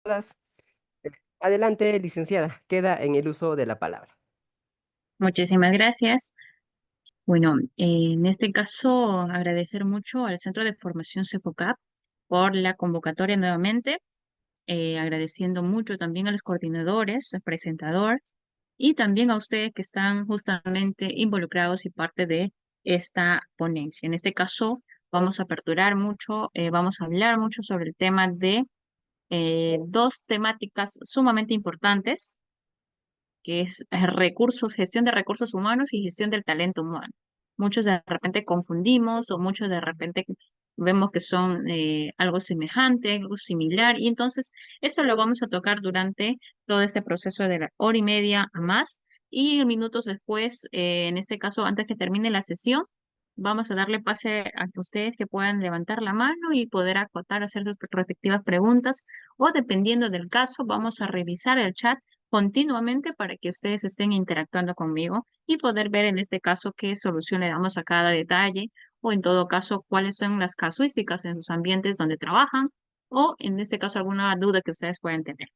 todas. Eh, Adelante, licenciada, queda en el uso de la palabra. Muchísimas gracias. Bueno, en este caso, agradecer mucho al Centro de Formación Cefocap por la convocatoria nuevamente, agradeciendo mucho también a los coordinadores, al presentador y también a ustedes que están justamente involucrados y parte de esta ponencia. En este caso, vamos a aperturar mucho, vamos a hablar mucho sobre el tema de dos temáticas sumamente importantes que es recursos, gestión de recursos humanos y gestión del talento humano. Muchos de repente confundimos o muchos de repente vemos que son algo semejante, algo similar, y entonces esto lo vamos a tocar durante todo este proceso de la hora y media a más, y minutos después, en este caso, antes que termine la sesión, vamos a darle pase a que ustedes que puedan levantar la mano y poder acotar, hacer sus respectivas preguntas, o dependiendo del caso, vamos a revisar el chat continuamente para que ustedes estén interactuando conmigo y poder ver en este caso qué solución le damos a cada detalle o en todo caso cuáles son las casuísticas en sus ambientes donde trabajan o en este caso alguna duda que ustedes puedan tener.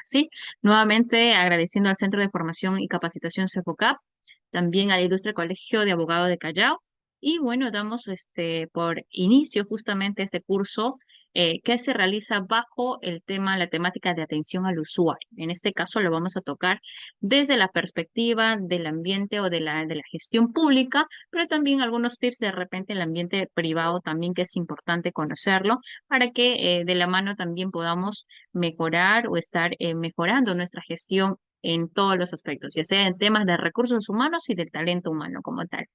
Sí, nuevamente agradeciendo al Centro de Formación y Capacitación CEFOCAP, también al Ilustre Colegio de Abogados de Callao. Y bueno, damos por inicio justamente este curso que se realiza bajo el tema, la temática de atención al usuario. En este caso lo vamos a tocar desde la perspectiva del ambiente o de la gestión pública, pero también algunos tips de repente en el ambiente privado también que es importante conocerlo para que de la mano también podamos mejorar o estar mejorando nuestra gestión en todos los aspectos, ya sea en temas de recursos humanos y del talento humano como tal.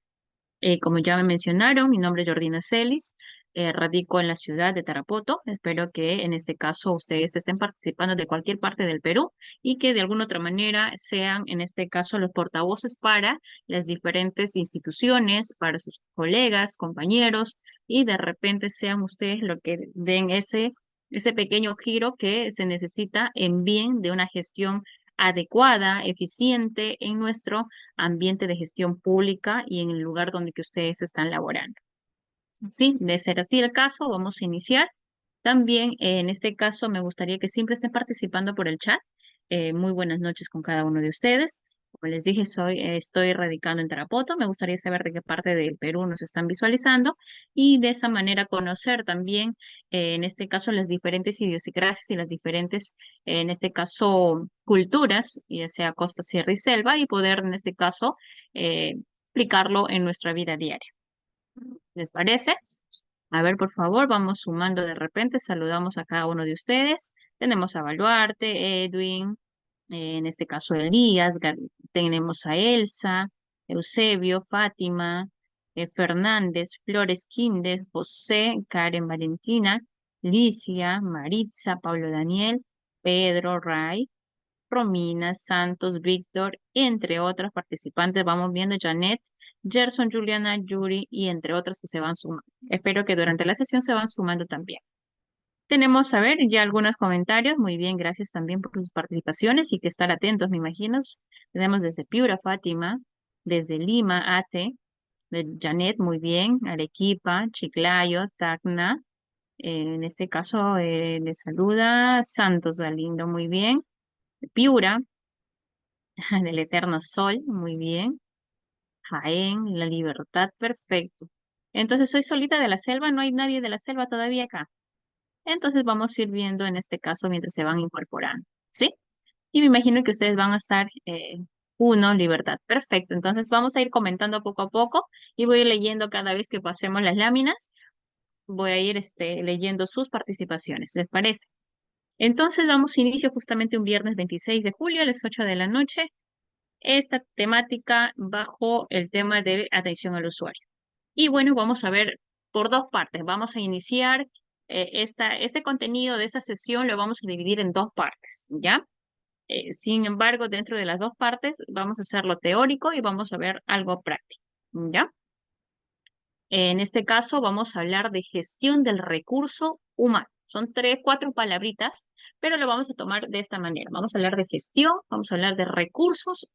Como ya me mencionaron, mi nombre es Jordina Celis, radico en la ciudad de Tarapoto. Espero que en este caso ustedes estén participando de cualquier parte del Perú y que de alguna otra manera sean en este caso los portavoces para las diferentes instituciones, para sus colegas, compañeros y de repente sean ustedes los que den ese pequeño giro que se necesita en bien de una gestión adecuada, eficiente en nuestro ambiente de gestión pública y en el lugar donde que ustedes están laborando. Sí, de ser así el caso, vamos a iniciar. También en este caso me gustaría que siempre estén participando por el chat. Muy buenas noches con cada uno de ustedes. Como les dije, estoy radicando en Tarapoto. Me gustaría saber de qué parte del Perú nos están visualizando y de esa manera conocer también, en este caso, las diferentes idiosincrasias y las diferentes, en este caso, culturas, ya sea costa, sierra y selva, y poder, en este caso, aplicarlo en nuestra vida diaria. ¿Les parece? A ver, por favor, vamos sumando de repente, saludamos a cada uno de ustedes. Tenemos a Baluarte, Edwin, en este caso Elías, tenemos a Elsa, Eusebio, Fátima, Fernández, Flores Quíndez, José, Karen Valentina, Licia, Maritza, Pablo Daniel, Pedro, Ray, Romina, Santos, Víctor, entre otras participantes. Vamos viendo Janet, Gerson, Juliana, Yuri y entre otros que se van sumando. Espero que durante la sesión se van sumando también. Tenemos, a ver, ya algunos comentarios. Muy bien, gracias también por sus participaciones y que estar atentos, me imagino. Tenemos desde Piura, Fátima, desde Lima, Ate, de Janet, muy bien, Arequipa, Chiclayo, Tacna. En este caso, le saluda Santos Galindo, muy bien. Piura, del Eterno Sol, muy bien. Jaén, La Libertad, perfecto. Entonces, soy solita de la selva, no hay nadie de la selva todavía acá. Entonces, vamos a ir viendo en este caso mientras se van incorporando, ¿sí? Y me imagino que ustedes van a estar, uno, Libertad, perfecto. Entonces, vamos a ir comentando poco a poco y voy a ir leyendo cada vez que pasemos las láminas. Voy a ir leyendo sus participaciones, ¿les parece? Entonces, damos inicio justamente un viernes 26 de julio a las 8 de la noche esta temática bajo el tema de atención al usuario. Y bueno, vamos a ver por dos partes. Vamos a iniciar este contenido de esta sesión, lo vamos a dividir en dos partes, ¿ya? Sin embargo, dentro de las dos partes vamos a hacerlo teórico y vamos a ver algo práctico, ¿ya? En este caso vamos a hablar de gestión del recurso humano. Son tres, cuatro palabritas, pero lo vamos a tomar de esta manera. Vamos a hablar de gestión, vamos a hablar de recursos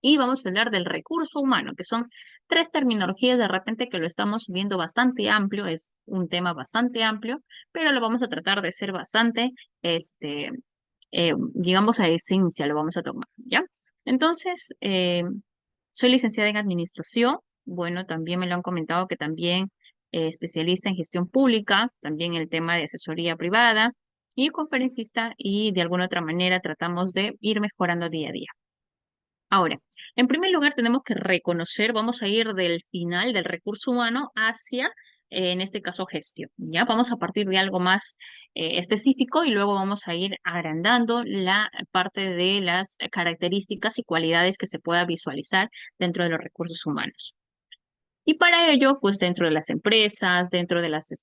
Y vamos a hablar del recurso humano, que son tres terminologías de repente que lo estamos viendo bastante amplio, es un tema bastante amplio, pero lo vamos a tratar de ser bastante, digamos, a esencia, lo vamos a tomar, ¿ya? Entonces, soy licenciada en administración, bueno, también me lo han comentado que también especialista en gestión pública, también el tema de asesoría privada y conferencista y de alguna otra manera tratamos de ir mejorando día a día. Ahora, en primer lugar tenemos que reconocer, vamos a ir del final del recurso humano hacia, en este caso, gestión. Ya vamos a partir de algo más específico y luego vamos a ir agrandando la parte de las características y cualidades que se pueda visualizar dentro de los recursos humanos. Y para ello, pues dentro de las empresas, dentro de las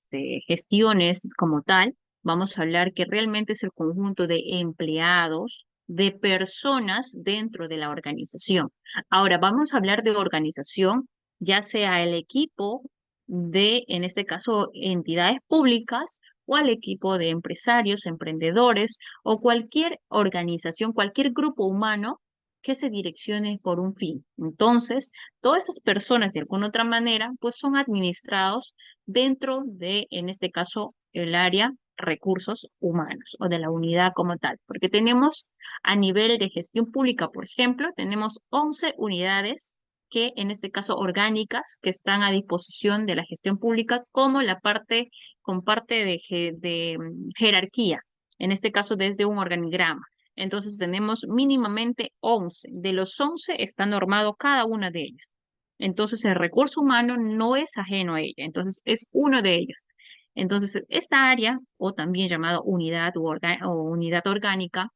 gestiones como tal, vamos a hablar que realmente es el conjunto de empleados, de personas dentro de la organización. Ahora, vamos a hablar de organización, ya sea el equipo de, en este caso, entidades públicas o al equipo de empresarios, emprendedores o cualquier organización, cualquier grupo humano que se direccione por un fin. Entonces, todas esas personas de alguna otra manera, pues son administrados dentro de, en este caso, el área recursos humanos o de la unidad como tal, porque tenemos a nivel de gestión pública, por ejemplo, tenemos 11 unidades que en este caso orgánicas que están a disposición de la gestión pública como la parte con parte de jerarquía, en este caso desde un organigrama. Entonces tenemos mínimamente 11. De los 11 está normado cada una de ellas. Entonces el recurso humano no es ajeno a ella, entonces es uno de ellos. Entonces esta área, o también llamada unidad o unidad orgánica,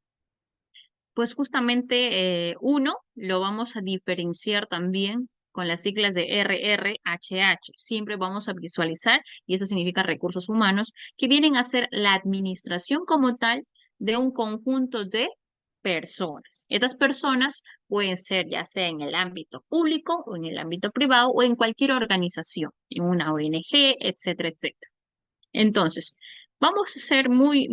pues justamente uno lo vamos a diferenciar también con las siglas de RRHH. Siempre vamos a visualizar, y eso significa recursos humanos, que vienen a ser la administración como tal de un conjunto de personas. Estas personas pueden ser ya sea en el ámbito público o en el ámbito privado o en cualquier organización, en una ONG, etcétera, etcétera. Entonces, vamos a ser muy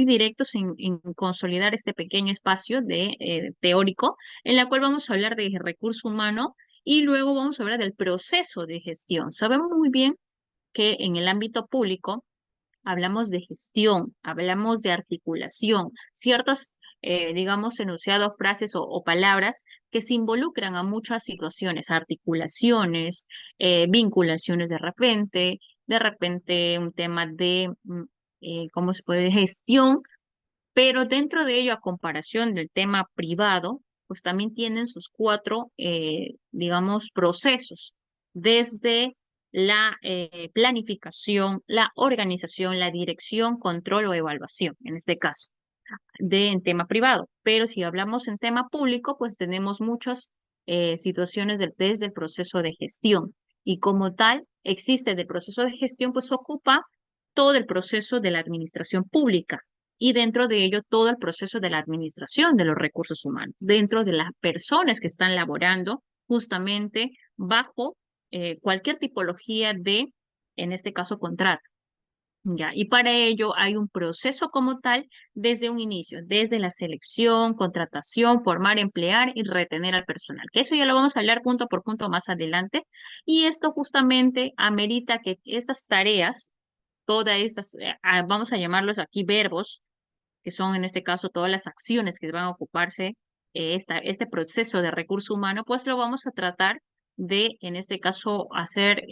directos en consolidar este pequeño espacio de, teórico, en la cual vamos a hablar de recurso humano y luego vamos a hablar del proceso de gestión. Sabemos muy bien que en el ámbito público hablamos de gestión, hablamos de articulación, ciertas, digamos, enunciados, frases o palabras que se involucran a muchas situaciones, articulaciones, vinculaciones de repente un tema de, ¿cómo se puede? Gestión, pero dentro de ello, a comparación del tema privado, pues también tienen sus cuatro, digamos, procesos, desde la planificación, la organización, la dirección, control o evaluación, en este caso, en tema privado. Pero si hablamos en tema público, pues tenemos muchas situaciones desde el proceso de gestión. Y como tal, existe el proceso de gestión, pues ocupa todo el proceso de la administración pública y dentro de ello todo el proceso de la administración de los recursos humanos, dentro de las personas que están laborando justamente bajo cualquier tipología de, en este caso, contrato. Ya, y para ello hay un proceso como tal desde un inicio, desde la selección, contratación, formar, emplear y retener al personal, que eso ya lo vamos a hablar punto por punto más adelante. Y esto justamente amerita que estas tareas, todas estas, vamos a llamarlos aquí verbos, que son en este caso todas las acciones que van a ocuparse este proceso de recurso humano, pues lo vamos a tratar de, en este caso, hacer,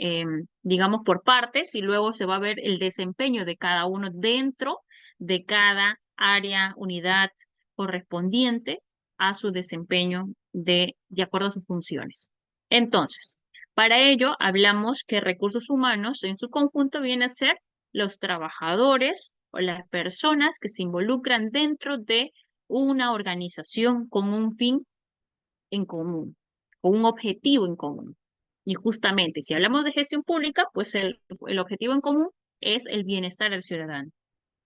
digamos, por partes y luego se va a ver el desempeño de cada uno dentro de cada área, unidad correspondiente a su desempeño de acuerdo a sus funciones. Entonces, para ello hablamos que recursos humanos en su conjunto viene a ser los trabajadores o las personas que se involucran dentro de una organización con un fin en común, con un objetivo en común. Y justamente, si hablamos de gestión pública, pues el objetivo en común es el bienestar del ciudadano,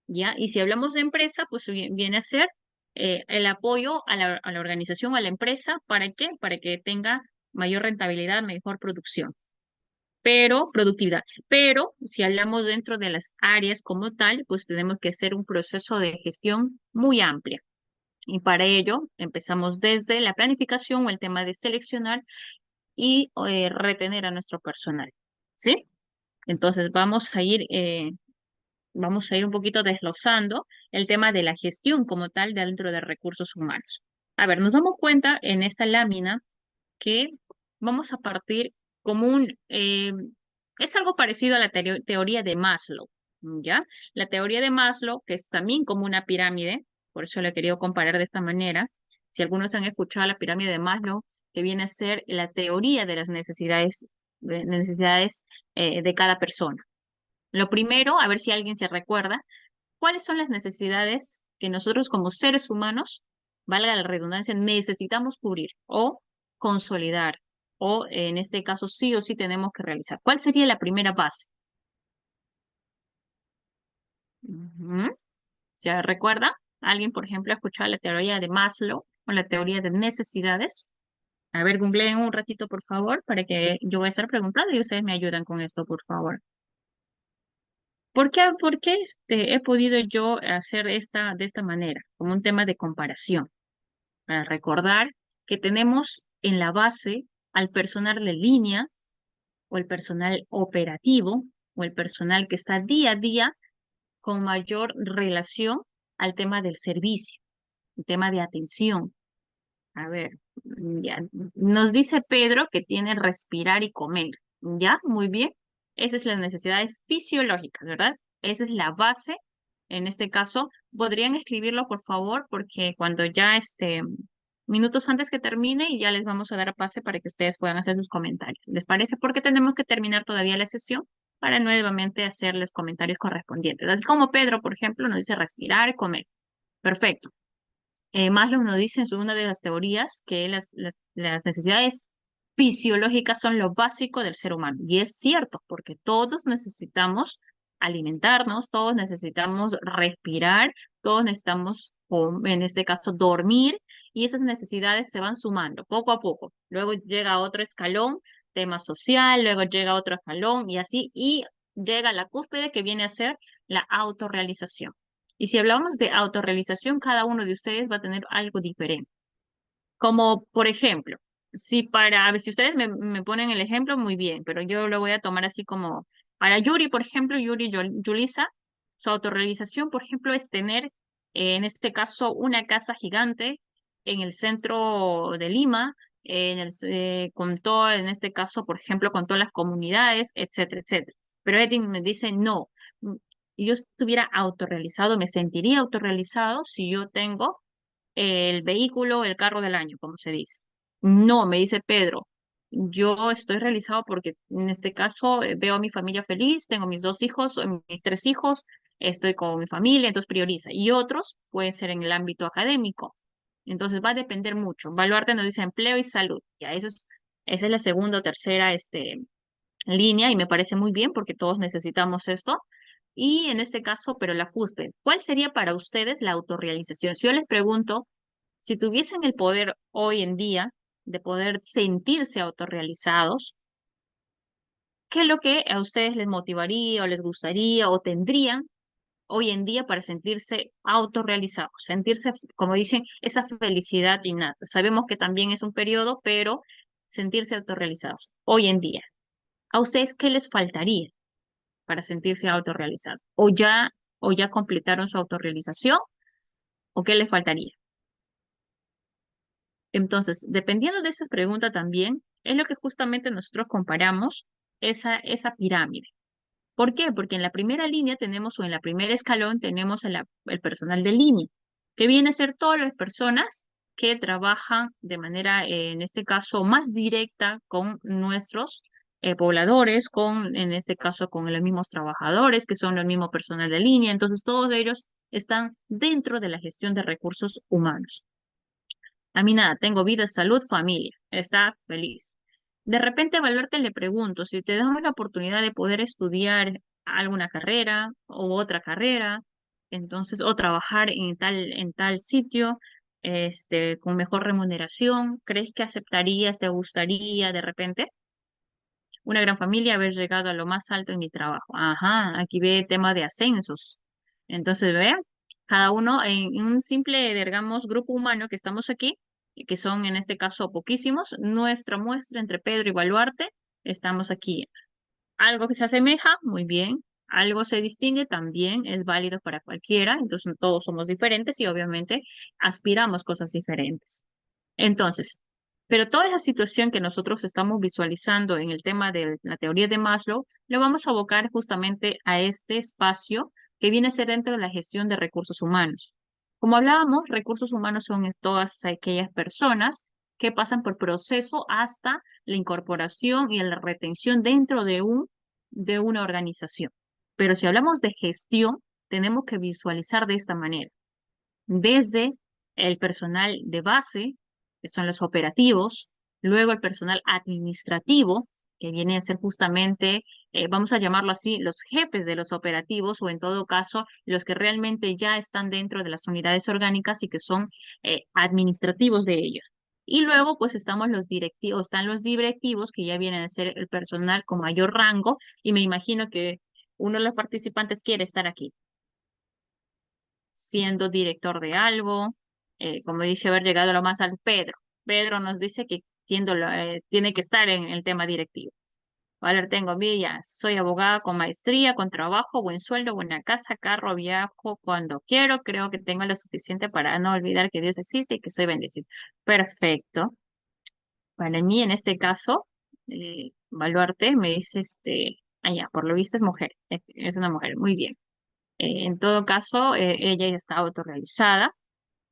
¿ya? Y si hablamos de empresa, pues viene a ser el apoyo a la organización, a la empresa, ¿para qué? Para que tenga mayor rentabilidad, mejor producción pero productividad. Pero si hablamos dentro de las áreas como tal, pues tenemos que hacer un proceso de gestión muy amplia. Y para ello empezamos desde la planificación o el tema de seleccionar y retener a nuestro personal. ¿Sí? Entonces vamos a ir un poquito desglosando el tema de la gestión como tal dentro de recursos humanos. A ver, nos damos cuenta en esta lámina que vamos a partir como es algo parecido a la teoría de Maslow, ¿ya? La teoría de Maslow, que es también como una pirámide, por eso la he querido comparar de esta manera. Si algunos han escuchado la pirámide de Maslow, que viene a ser la teoría de las necesidades de cada persona. Lo primero, a ver si alguien se recuerda, ¿cuáles son las necesidades que nosotros como seres humanos, valga la redundancia, necesitamos cubrir o consolidar? O en este caso sí o sí tenemos que realizar. ¿Cuál sería la primera base? Ujú. ¿Se recuerda? ¿Alguien, por ejemplo, ha escuchado la teoría de Maslow o la teoría de necesidades? A ver, googleen un ratito, por favor, para que yo voy a estar preguntando y ustedes me ayudan con esto, por favor. ¿Por qué he podido yo hacer de esta manera, como un tema de comparación? Para recordar que tenemos en la base al personal de línea o el personal operativo o el personal que está día a día con mayor relación al tema del servicio, el tema de atención. A ver, ya nos dice Pedro que tiene respirar y comer. Ya, muy bien. Esas son las necesidades fisiológicas, ¿verdad? Esa es la base. En este caso, podrían escribirlo, por favor, porque cuando ya minutos antes que termine y ya les vamos a dar a pase para que ustedes puedan hacer sus comentarios. ¿Les parece? Porque tenemos que terminar todavía la sesión para nuevamente hacerles comentarios correspondientes. Así como Pedro, por ejemplo, nos dice respirar y comer. Perfecto. Maslow nos dice en una de las teorías que las necesidades fisiológicas son lo básico del ser humano. Y es cierto, porque todos necesitamos alimentarnos, todos necesitamos respirar, todos necesitamos, en este caso, dormir, y esas necesidades se van sumando poco a poco. Luego llega otro escalón, tema social, luego llega otro escalón y así, y llega a la cúspide que viene a ser la autorrealización. Y si hablamos de autorrealización, cada uno de ustedes va a tener algo diferente. Como, por ejemplo, a ver, si ustedes me ponen el ejemplo, muy bien, pero yo lo voy a tomar así como, para Yuri, por ejemplo, Yulisa, su autorrealización, por ejemplo, es tener, en este caso, una casa gigante en el centro de Lima, con todo, en este caso, por ejemplo, con todas las comunidades, etcétera, etcétera. Pero Edwin me dice, no, yo estuviera autorrealizado, me sentiría autorrealizado si yo tengo el vehículo, el carro del año, como se dice. No, me dice Pedro, yo estoy realizado porque en este caso veo a mi familia feliz, tengo mis dos hijos, mis tres hijos, estoy con mi familia, entonces prioriza. Y otros pueden ser en el ámbito académico. Entonces va a depender mucho. Baluarte nos dice empleo y salud. Ya esa es la segunda o tercera línea y me parece muy bien porque todos necesitamos esto. Y en este caso, pero la cúspide, ¿cuál sería para ustedes la autorrealización? Si yo les pregunto, si tuviesen el poder hoy en día de poder sentirse autorrealizados, ¿qué es lo que a ustedes les motivaría o les gustaría o tendrían hoy en día para sentirse autorrealizados? Sentirse, como dicen, esa felicidad innata. Sabemos que también es un periodo, pero sentirse autorrealizados hoy en día. ¿A ustedes qué les faltaría para sentirse autorrealizados? O ya completaron su autorrealización? ¿O qué les faltaría? Entonces, dependiendo de esa pregunta también, es lo que justamente nosotros comparamos esa pirámide. ¿Por qué? Porque en la primera línea tenemos, o en la primera escalón, tenemos el personal de línea, que viene a ser todas las personas que trabajan de manera, en este caso, más directa con nuestros pobladores, en este caso, con los mismos trabajadores, que son el mismo personal de línea. Entonces, todos ellos están dentro de la gestión de recursos humanos. A mí nada, tengo vida, salud, familia. Está feliz. De repente a Valverde le pregunto, si te damos la oportunidad de poder estudiar alguna carrera o otra carrera, entonces, o trabajar en tal sitio, con mejor remuneración, ¿crees que aceptarías, te gustaría de repente? Una gran familia, haber llegado a lo más alto en mi trabajo. Ajá, aquí ve el tema de ascensos. Entonces, vean, Cada uno en un simple, digamos, grupo humano que estamos aquí, y que son en este caso poquísimos, nuestra muestra entre Pedro y Baluarte, estamos aquí. Algo que se asemeja, muy bien. Algo se distingue, también es válido para cualquiera. Entonces todos somos diferentes y obviamente aspiramos cosas diferentes. Entonces, pero toda esa situación que nosotros estamos visualizando en el tema de la teoría de Maslow, lo vamos a abocar justamente a este espacio que viene a ser dentro de la gestión de recursos humanos. Como hablábamos, recursos humanos son todas aquellas personas que pasan por proceso hasta la incorporación y la retención dentro de una organización. Pero si hablamos de gestión, tenemos que visualizar de esta manera desde el personal de base, que son los operativos, luego el personal administrativo, que viene a ser justamente, vamos a llamarlo así, los jefes de los operativos o en todo caso los que realmente ya están dentro de las unidades orgánicas y que son administrativos de ellos. Y luego pues estamos los directivos, están los directivos que ya vienen a ser el personal con mayor rango y me imagino que uno de los participantes quiere estar aquí siendo director de algo, como dice haber llegado a lo más alto Pedro. Pedro nos dice que tiene que estar en el tema directivo. Vale, tengo ya, soy abogada con maestría, con trabajo, buen sueldo, buena casa, carro, viajo cuando quiero, creo que tengo lo suficiente para no olvidar que Dios existe y que soy bendecido. Perfecto. Para mí, en este caso, Baluarte me dice, allá, por lo visto es mujer, es una mujer, muy bien. En todo caso, ella ya está autorrealizada.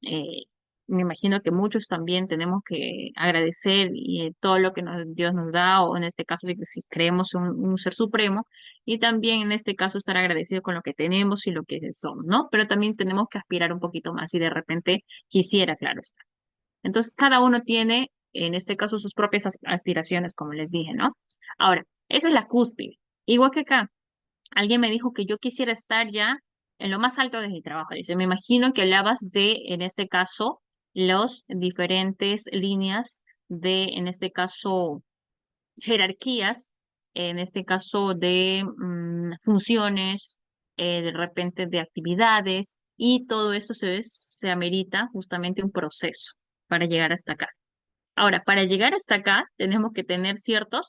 Eh, Me imagino que muchos también tenemos que agradecer todo lo que Dios nos da, o en este caso, si creemos un ser supremo, y también en este caso estar agradecido con lo que tenemos y lo que somos, ¿no? Pero también tenemos que aspirar un poquito más y de repente quisiera, claro está. Entonces, cada uno tiene, en este caso, sus propias aspiraciones, como les dije, ¿no? Ahora, esa es la cúspide. Igual que acá. Alguien me dijo que yo quisiera estar ya en lo más alto de mi trabajo. Dice, me imagino que hablabas de, en este caso, los diferentes líneas de, en este caso, jerarquías, en este caso de funciones, de repente de actividades, y todo eso se amerita justamente un proceso para llegar hasta acá. Ahora, para llegar hasta acá, tenemos que tener ciertos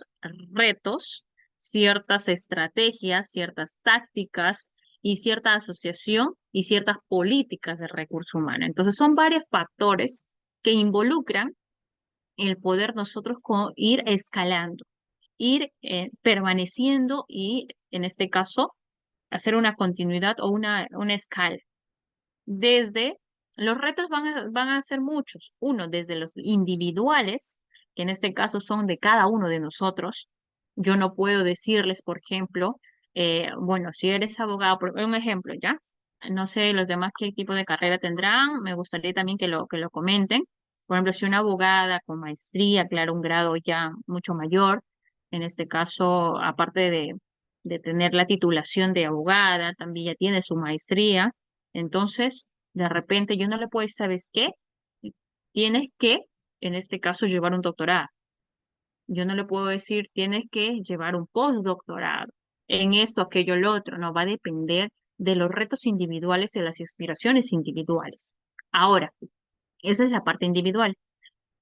retos, ciertas estrategias, ciertas tácticas y cierta asociación y ciertas políticas de recurso humano. Entonces, son varios factores que involucran el poder nosotros ir escalando, ir permaneciendo y, en este caso, hacer una continuidad o una escala. Desde los retos van a ser muchos. Uno, desde los individuales, que en este caso son de cada uno de nosotros. Yo no puedo decirles, por ejemplo, bueno, si eres abogado, por un ejemplo, ¿ya? No sé los demás qué tipo de carrera tendrán. Me gustaría también que lo comenten. Por ejemplo, si una abogada con maestría, claro, un grado ya mucho mayor, en este caso, aparte de tener la titulación de abogada, también ya tiene su maestría. Entonces, de repente yo no le puedo decir, ¿sabes qué? Tienes que, en este caso, llevar un doctorado. Yo no le puedo decir, tienes que llevar un postdoctorado en esto, aquello, lo otro. No, va a depender de los retos individuales y las aspiraciones individuales. Ahora, esa es la parte individual.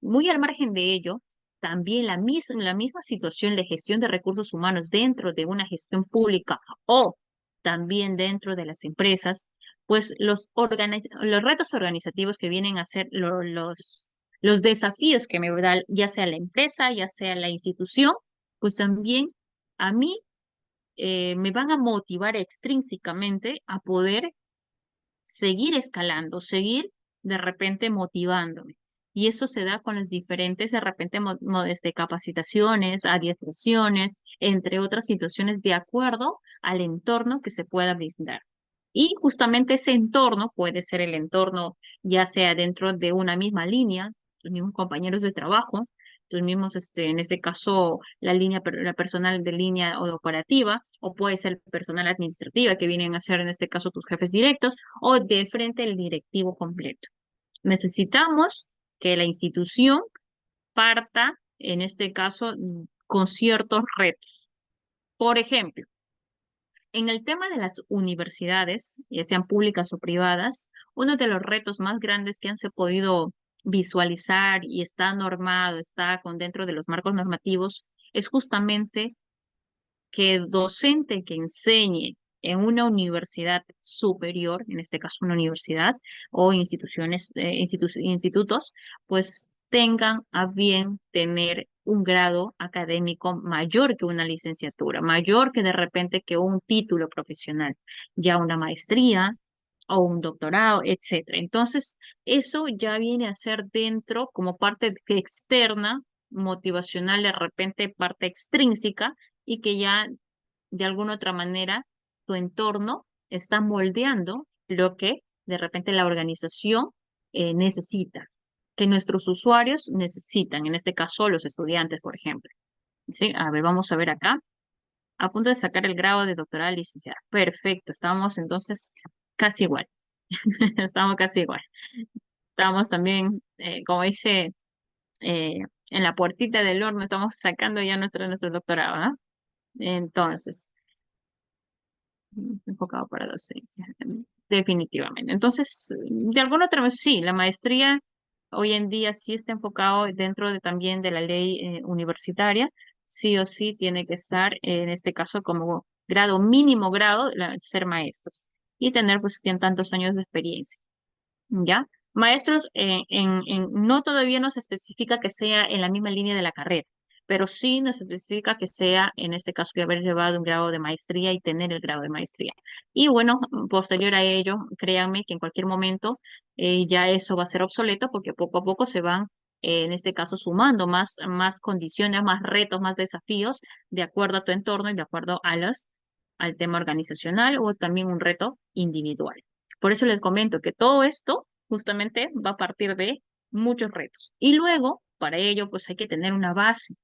Muy al margen de ello, también la misma situación de gestión de recursos humanos dentro de una gestión pública o también dentro de las empresas, pues los retos organizativos que vienen a ser los desafíos que me da ya sea la empresa, ya sea la institución, pues también a mí me van a motivar extrínsecamente a poder seguir escalando, seguir de repente motivándome. Y eso se da con las diferentes, de repente, capacitaciones, adiestraciones, entre otras situaciones, de acuerdo al entorno que se pueda brindar. Y justamente ese entorno puede ser el entorno, ya sea dentro de una misma línea, los mismos compañeros de trabajo, los mismos, en este caso, la personal de línea o de operativa, o puede ser personal administrativa, que vienen a ser, en este caso, tus jefes directos, o de frente el directivo completo. Necesitamos que la institución parta, en este caso, con ciertos retos. Por ejemplo, En el tema de las universidades, ya sean públicas o privadas, uno de los retos más grandes que han se podido visualizar y está normado, está con dentro de los marcos normativos, es justamente que el docente que enseñe en una universidad superior, en este caso una universidad o instituciones, institutos, pues tengan a bien tener un grado académico mayor que una licenciatura, mayor que de repente que un título profesional, ya una maestría o un doctorado, etcétera. Entonces, eso ya viene a ser dentro como parte externa, motivacional, de repente parte extrínseca, y que ya de alguna otra manera tu entorno está moldeando lo que de repente la organización necesita, que nuestros usuarios necesitan, en este caso los estudiantes, por ejemplo. ¿Sí? A ver, vamos a ver acá. A punto de sacar el grado de doctorado licenciada. Perfecto, estamos entonces casi igual. Estamos casi igual. Estamos también, como dice, eh, en la puertita del horno, estamos sacando ya nuestro doctorado, ¿ah? Entonces, enfocado para docencia, definitivamente. Entonces, de alguna otra vez, sí, la maestría hoy en día sí está enfocado dentro de, también de la ley universitaria, sí o sí tiene que estar, en este caso, como grado, mínimo grado, ser maestros y tener pues tantos años de experiencia. ¿Ya? Maestros, no todavía nos especifica que sea en la misma línea de la carrera, pero sí nos especifica que sea, en este caso, que haber llevado un grado de maestría y tener el grado de maestría. Y bueno, posterior a ello, créanme que en cualquier momento ya eso va a ser obsoleto porque poco a poco se van, en este caso, sumando más condiciones, más retos, más desafíos, de acuerdo a tu entorno y de acuerdo a al tema organizacional o también un reto individual. Por eso les comento que todo esto justamente va a partir de muchos retos. Y luego, para ello, pues hay que tener una base.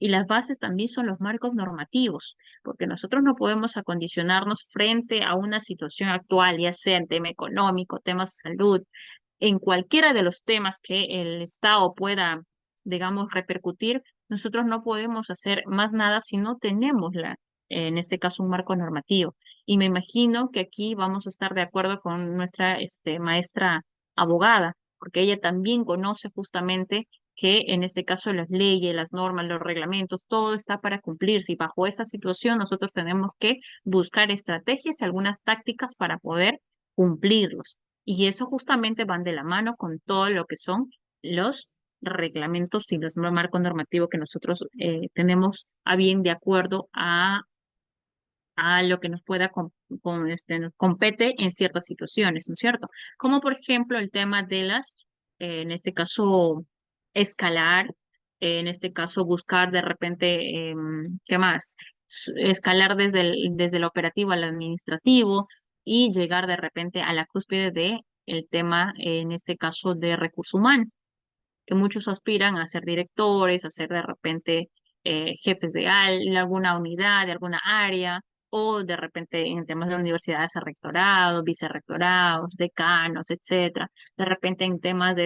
Y las bases también son los marcos normativos, porque nosotros no podemos acondicionarnos frente a una situación actual, ya sea en tema económico, temas de salud, en cualquiera de los temas que el Estado pueda, digamos, repercutir, nosotros no podemos hacer más nada si no tenemos en este caso, un marco normativo. Y me imagino que aquí vamos a estar de acuerdo con nuestra maestra abogada, porque ella también conoce justamente que en este caso las leyes, las normas, los reglamentos, todo está para cumplirse. Y bajo esa situación nosotros tenemos que buscar estrategias y algunas tácticas para poder cumplirlos. Y eso justamente van de la mano con todo lo que son los reglamentos y los marcos normativos que nosotros tenemos a bien de acuerdo a lo que nos pueda nos compete en ciertas situaciones, ¿no es cierto? Como por ejemplo el tema de en este caso, escalar, en este caso buscar de repente, ¿qué más? Escalar desde el operativo al administrativo y llegar de repente a la cúspide de el tema, en este caso, de recursos humanos, que muchos aspiran a ser directores, a ser de repente jefes de alguna unidad, de alguna área, o de repente en temas de universidades a rectorados, vicerrectorados, decanos, etcétera. De repente en temas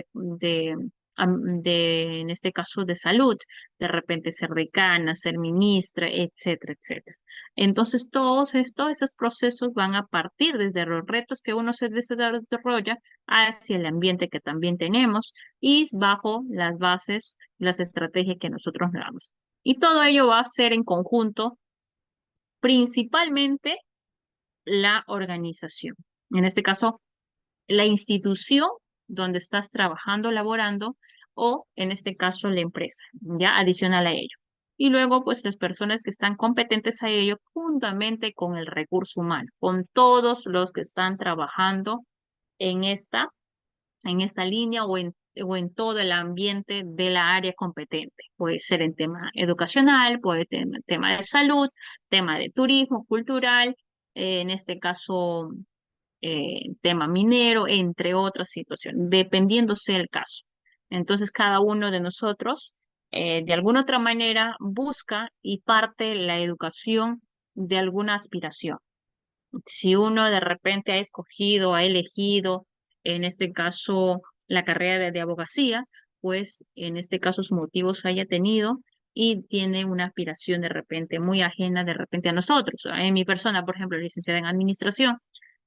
en este caso, de salud, de repente ser decana, ser ministra, etcétera, etcétera. Entonces, esos procesos van a partir desde los retos que uno se desarrolla hacia el ambiente que también tenemos y bajo las bases, las estrategias que nosotros damos. Y todo ello va a ser en conjunto, principalmente la organización. En este caso, la institución donde estás trabajando, laborando, o en este caso, la empresa, ya adicional a ello. Y luego, pues las personas que están competentes a ello, juntamente con el recurso humano, con todos los que están trabajando en esta línea o en todo el ambiente de la área competente. Puede ser en tema educacional, puede ser en tema de salud, tema de turismo, cultural, en este caso, tema minero, entre otras situaciones, dependiendo sea el caso. Entonces, cada uno de nosotros, de alguna otra manera, busca y parte la educación de alguna aspiración. Si uno de repente ha escogido, ha elegido, en este caso, la carrera de abogacía, pues en este caso sus motivos haya tenido, y tiene una aspiración de repente muy ajena de repente a nosotros. En mi persona, por ejemplo, licenciada en administración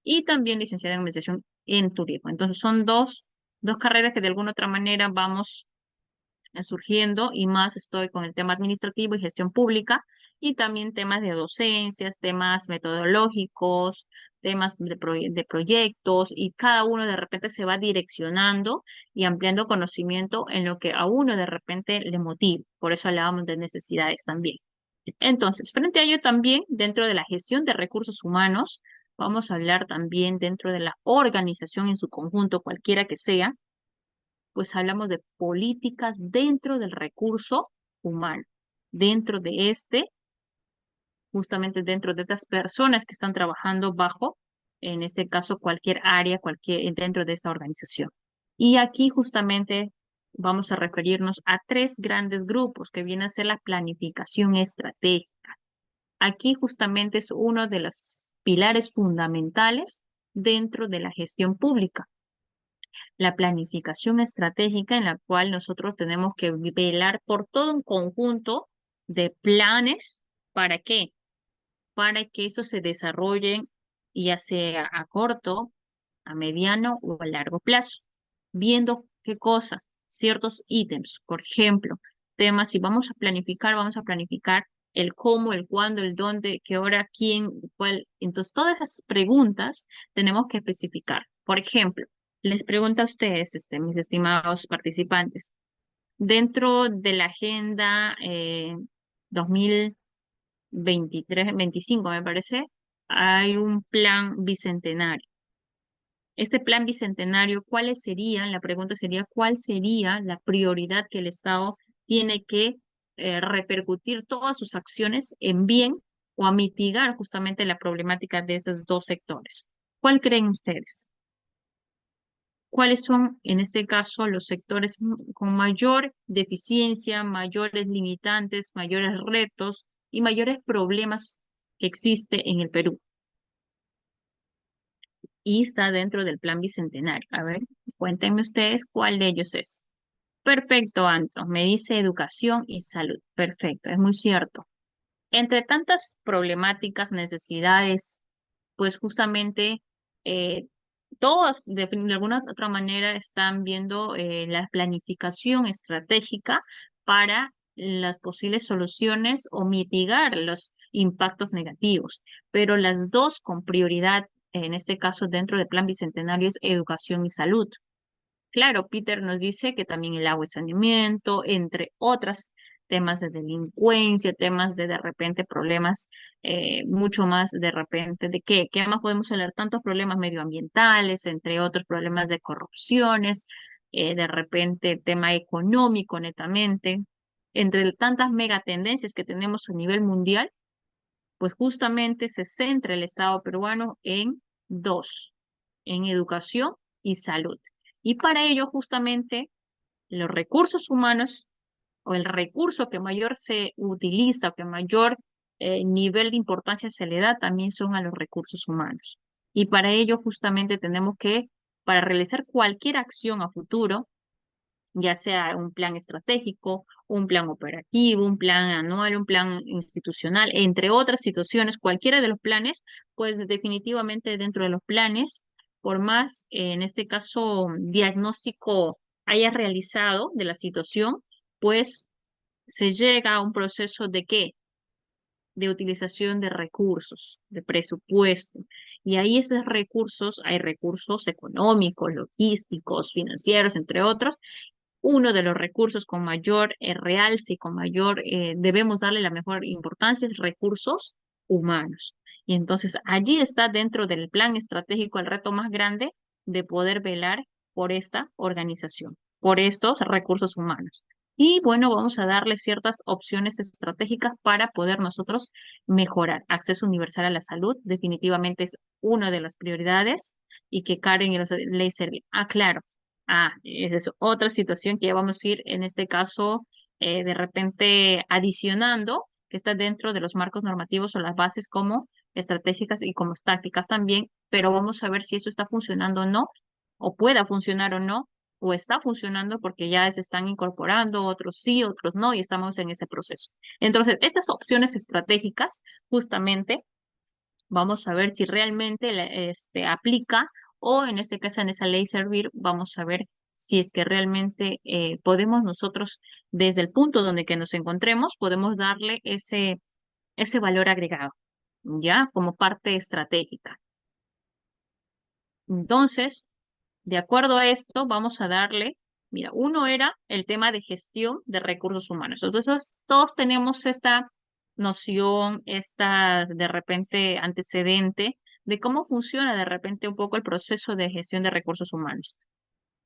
y también licenciada en administración en turismo. Entonces son dos carreras que de alguna otra manera vamos surgiendo y más estoy con el tema administrativo y gestión pública y también temas de docencias, temas metodológicos, temas de proyectos y cada uno de repente se va direccionando y ampliando conocimiento en lo que a uno de repente le motiva. Por eso hablábamos de necesidades también. Entonces, frente a ello también, dentro de la gestión de recursos humanos, vamos a hablar también dentro de la organización en su conjunto, cualquiera que sea, pues hablamos de políticas dentro del recurso humano, dentro de justamente dentro de estas personas que están trabajando bajo, en este caso, cualquier área, dentro de esta organización. Y aquí justamente vamos a referirnos a tres grandes grupos que viene a ser la planificación estratégica. Aquí justamente es uno de los pilares fundamentales dentro de la gestión pública, la planificación estratégica en la cual nosotros tenemos que velar por todo un conjunto de planes. ¿Para qué? Para que eso se desarrollen ya sea a corto, a mediano o a largo plazo, viendo qué cosa, ciertos ítems, por ejemplo, temas, si vamos a planificar el cómo, el cuándo, el dónde, qué hora, quién, cuál. Entonces, todas esas preguntas tenemos que especificar. Por ejemplo, les pregunto a ustedes, mis estimados participantes, dentro de la agenda 2023-25, me parece, hay un plan bicentenario. Este plan bicentenario, ¿cuáles serían? La pregunta sería, ¿cuál sería la prioridad que el Estado tiene que repercutir todas sus acciones en bien o a mitigar justamente la problemática de esos dos sectores? ¿Cuál creen ustedes? ¿Cuáles son, en este caso, los sectores con mayor deficiencia, mayores limitantes, mayores retos y mayores problemas que existe en el Perú? Y está dentro del plan bicentenario. A ver, cuéntenme ustedes cuál de ellos es. Perfecto, Anto. Me dice educación y salud. Perfecto, es muy cierto. Entre tantas problemáticas, necesidades, pues justamente eh, todas de alguna otra manera están viendo la planificación estratégica para las posibles soluciones o mitigar los impactos negativos, pero las dos con prioridad, en este caso dentro del Plan Bicentenario, es educación y salud. Claro, Peter nos dice que también el agua y saneamiento, entre otros temas de delincuencia, temas de repente problemas, mucho más de repente de qué más podemos hablar, tantos problemas medioambientales, entre otros problemas de corrupciones, de repente tema económico netamente, entre tantas megatendencias que tenemos a nivel mundial, pues justamente se centra el Estado peruano en dos, en educación y salud. Y para ello, justamente, los recursos humanos o el recurso que mayor se utiliza o que mayor nivel de importancia se le da también son a los recursos humanos. Y para ello, justamente, tenemos que, para realizar cualquier acción a futuro, ya sea un plan estratégico, un plan operativo, un plan anual, un plan institucional, entre otras situaciones, cualquiera de los planes, pues definitivamente dentro de los planes, por más, en este caso, diagnóstico haya realizado de la situación, pues se llega a un proceso de qué? De utilización de recursos, de presupuesto. Y ahí esos recursos, hay recursos económicos, logísticos, financieros, entre otros, uno de los recursos con mayor realce y con mayor, debemos darle la mejor importancia, es recursos humanos. Y entonces allí está dentro del plan estratégico el reto más grande de poder velar por esta organización, por estos recursos humanos. Y bueno, vamos a darle ciertas opciones estratégicas para poder nosotros mejorar. Acceso universal a la salud definitivamente es una de las prioridades y que Karen y los ley servir. Ah, claro. Ah, esa es otra situación que ya vamos a ir en este caso de repente adicionando, que está dentro de los marcos normativos o las bases como estratégicas y como tácticas también, pero vamos a ver si eso está funcionando o no, o pueda funcionar o no o está funcionando porque ya se están incorporando, otros sí, otros no, y estamos en ese proceso. Entonces, estas opciones estratégicas, justamente, vamos a ver si realmente aplica o en este caso en esa ley servir, vamos a ver si es que realmente podemos nosotros, desde el punto donde que nos encontremos, podemos darle ese valor agregado, ¿ya? Como parte estratégica. Entonces, de acuerdo a esto, vamos a darle, mira, uno era el tema de gestión de recursos humanos. Entonces, todos tenemos esta noción, esta de repente antecedente de cómo funciona de repente un poco el proceso de gestión de recursos humanos,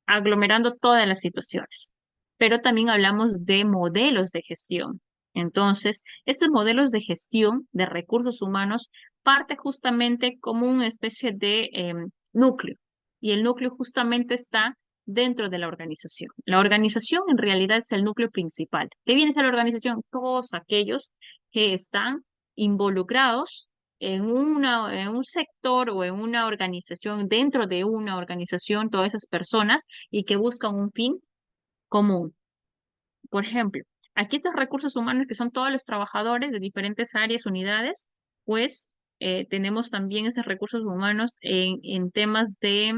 aglomerando todas las situaciones. Pero también hablamos de modelos de gestión. Entonces, estos modelos de gestión de recursos humanos parte justamente como una especie de núcleo. Y el núcleo justamente está dentro de la organización. La organización en realidad es el núcleo principal. ¿Qué viene a ser la organización? Todos aquellos que están involucrados en un sector o en una organización, dentro de una organización, todas esas personas y que buscan un fin común. Por ejemplo, aquí estos recursos humanos que son todos los trabajadores de diferentes áreas, unidades, pues tenemos también esos recursos humanos en temas de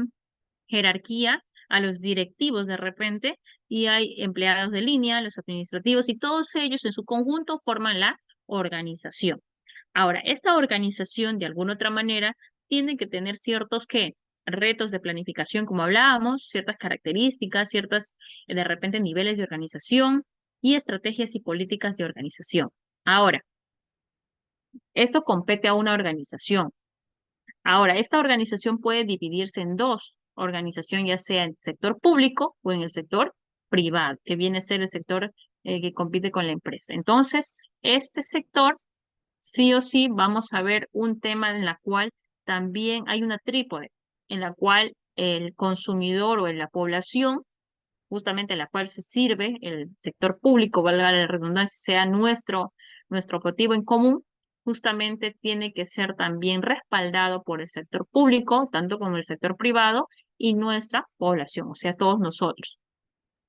jerarquía a los directivos de repente y hay empleados de línea, los administrativos y todos ellos en su conjunto forman la organización. Ahora, esta organización, de alguna otra manera, tiene que tener ciertos ¿qué? Retos de planificación, como hablábamos, ciertas características, ciertas, de repente, niveles de organización y estrategias y políticas de organización. Ahora, esto compete a una organización. Ahora, esta organización puede dividirse en dos. Organización ya sea en el sector público o en el sector privado, que viene a ser el sector que compite con la empresa. Entonces, este sector sí o sí vamos a ver un tema en la cual también hay una trípode, en la cual el consumidor o en la población, justamente en la cual se sirve el sector público, valga la redundancia, sea nuestro objetivo en común, justamente tiene que ser también respaldado por el sector público, tanto como el sector privado y nuestra población, o sea, todos nosotros.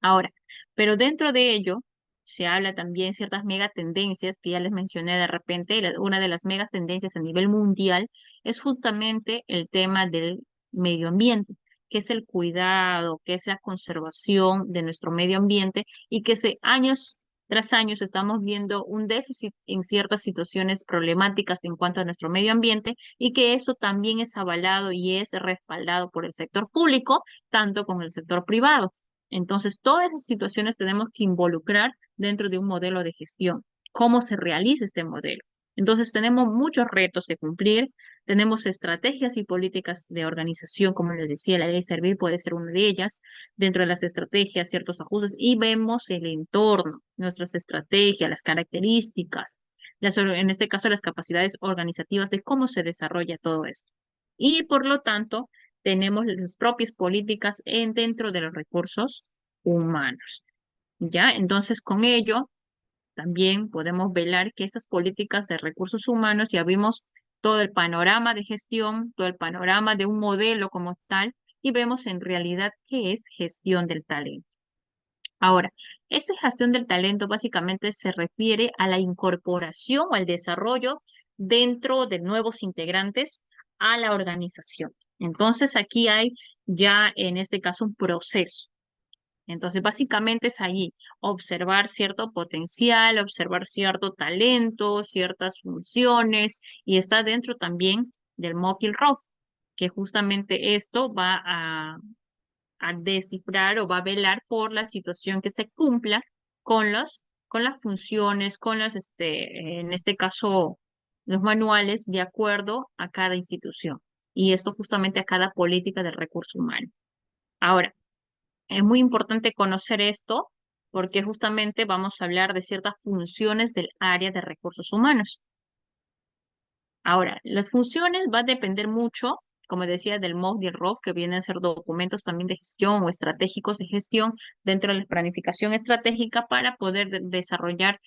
Ahora, pero dentro de ello se habla también ciertas megatendencias que ya les mencioné de repente. Una de las megatendencias a nivel mundial es justamente el tema del medio ambiente, que es el cuidado, que es la conservación de nuestro medio ambiente y que años tras años estamos viendo un déficit en ciertas situaciones problemáticas en cuanto a nuestro medio ambiente y que eso también es avalado y es respaldado por el sector público, tanto como el sector privado. Entonces, todas esas situaciones tenemos que involucrar dentro de un modelo de gestión. ¿Cómo se realiza este modelo? Entonces, tenemos muchos retos que cumplir, tenemos estrategias y políticas de organización, como les decía, la ley Servir puede ser una de ellas, dentro de las estrategias, ciertos ajustes, y vemos el entorno, nuestras estrategias, las características, en este caso, las capacidades organizativas de cómo se desarrolla todo esto. Y por lo tanto, tenemos las propias políticas dentro de los recursos humanos. ¿Ya? Entonces, con ello, también podemos velar que estas políticas de recursos humanos, ya vimos todo el panorama de gestión, todo el panorama de un modelo como tal, y vemos en realidad qué es gestión del talento. Ahora, esta gestión del talento básicamente se refiere a la incorporación o al desarrollo dentro de nuevos integrantes a la organización. Entonces, aquí hay ya en este caso un proceso. Entonces, básicamente es allí observar cierto potencial, observar cierto talento, ciertas funciones, y está dentro también del MOF y el ROF, que justamente esto va a descifrar o va a velar por la situación que se cumpla con las funciones, en este caso, los manuales de acuerdo a cada institución. Y esto justamente a cada política del recurso humano. Ahora, es muy importante conocer esto porque justamente vamos a hablar de ciertas funciones del área de recursos humanos. Ahora, las funciones va a depender mucho, como decía, del MOF y el ROF, que vienen a ser documentos también de gestión o estratégicos de gestión dentro de la planificación estratégica para poder desarrollar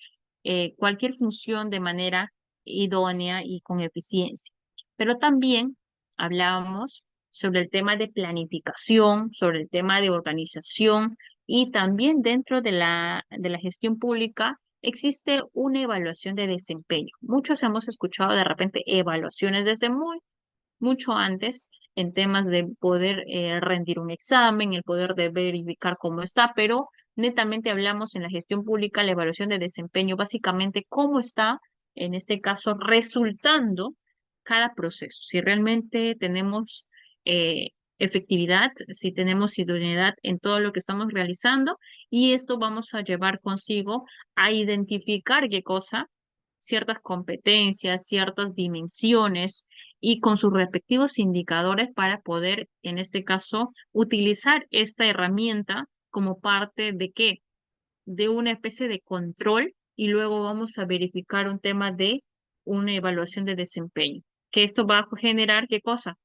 cualquier función de manera idónea y con eficiencia. Pero también hablábamos sobre el tema de planificación, sobre el tema de organización y también dentro de la gestión pública existe una evaluación de desempeño. Muchos hemos escuchado de repente evaluaciones desde mucho antes en temas de poder rendir un examen, el poder de verificar cómo está, pero netamente hablamos en la gestión pública, la evaluación de desempeño, básicamente cómo está, en este caso, resultando cada proceso. Si realmente tenemos efectividad, si tenemos idoneidad en todo lo que estamos realizando, y esto vamos a llevar consigo a identificar qué cosa, ciertas competencias, ciertas dimensiones y con sus respectivos indicadores para poder, en este caso, utilizar esta herramienta como parte de qué, de una especie de control y luego vamos a verificar un tema de una evaluación de desempeño. Que esto va a generar qué cosa,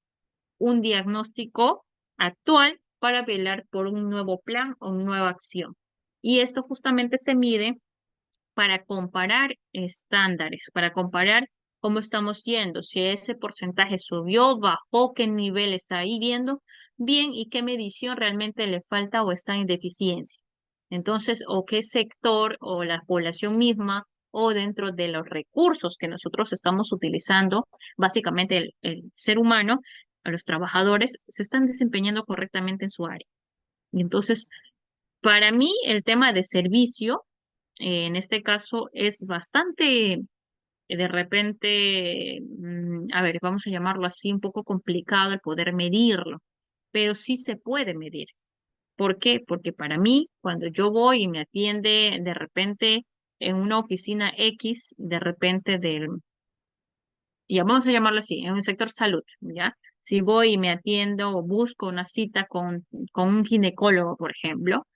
un diagnóstico actual para velar por un nuevo plan o una nueva acción. Y esto justamente se mide para comparar estándares, para comparar cómo estamos yendo, si ese porcentaje subió, bajó, qué nivel está yendo bien y qué medición realmente le falta o está en deficiencia. Entonces, o qué sector o la población misma o dentro de los recursos que nosotros estamos utilizando, básicamente el ser humano, los trabajadores, se están desempeñando correctamente en su área. Y entonces, para mí, el tema de servicio en este caso es bastante, de repente, a ver, vamos a llamarlo así, un poco complicado el poder medirlo, pero sí se puede medir. ¿Por qué? Porque para mí, cuando yo voy y me atiende de repente en una oficina X, de repente del, ya vamos a llamarlo así, en el sector salud, ¿ya? Si voy y me atiendo o busco una cita con un ginecólogo, por ejemplo,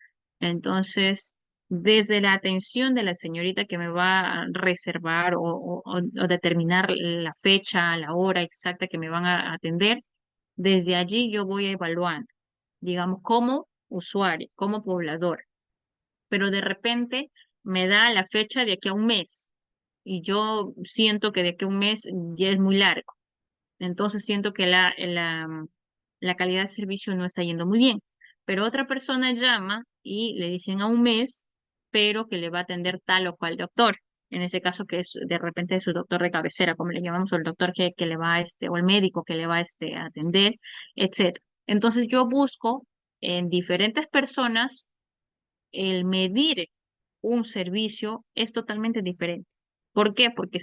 entonces, desde la atención de la señorita que me va a reservar o determinar la fecha, la hora exacta que me van a atender, desde allí yo voy evaluando, digamos, como usuario, como poblador, pero de repente me da la fecha de aquí a un mes y yo siento que de aquí a un mes ya es muy largo. Entonces siento que la calidad de servicio no está yendo muy bien. Pero otra persona llama y le dicen a un mes, pero que le va a atender tal o cual doctor. En ese caso que es de repente su doctor de cabecera, como le llamamos, o el doctor que le va o el médico que le va a atender, etcétera. Entonces yo busco en diferentes personas el medir un servicio es totalmente diferente. ¿Por qué? Porque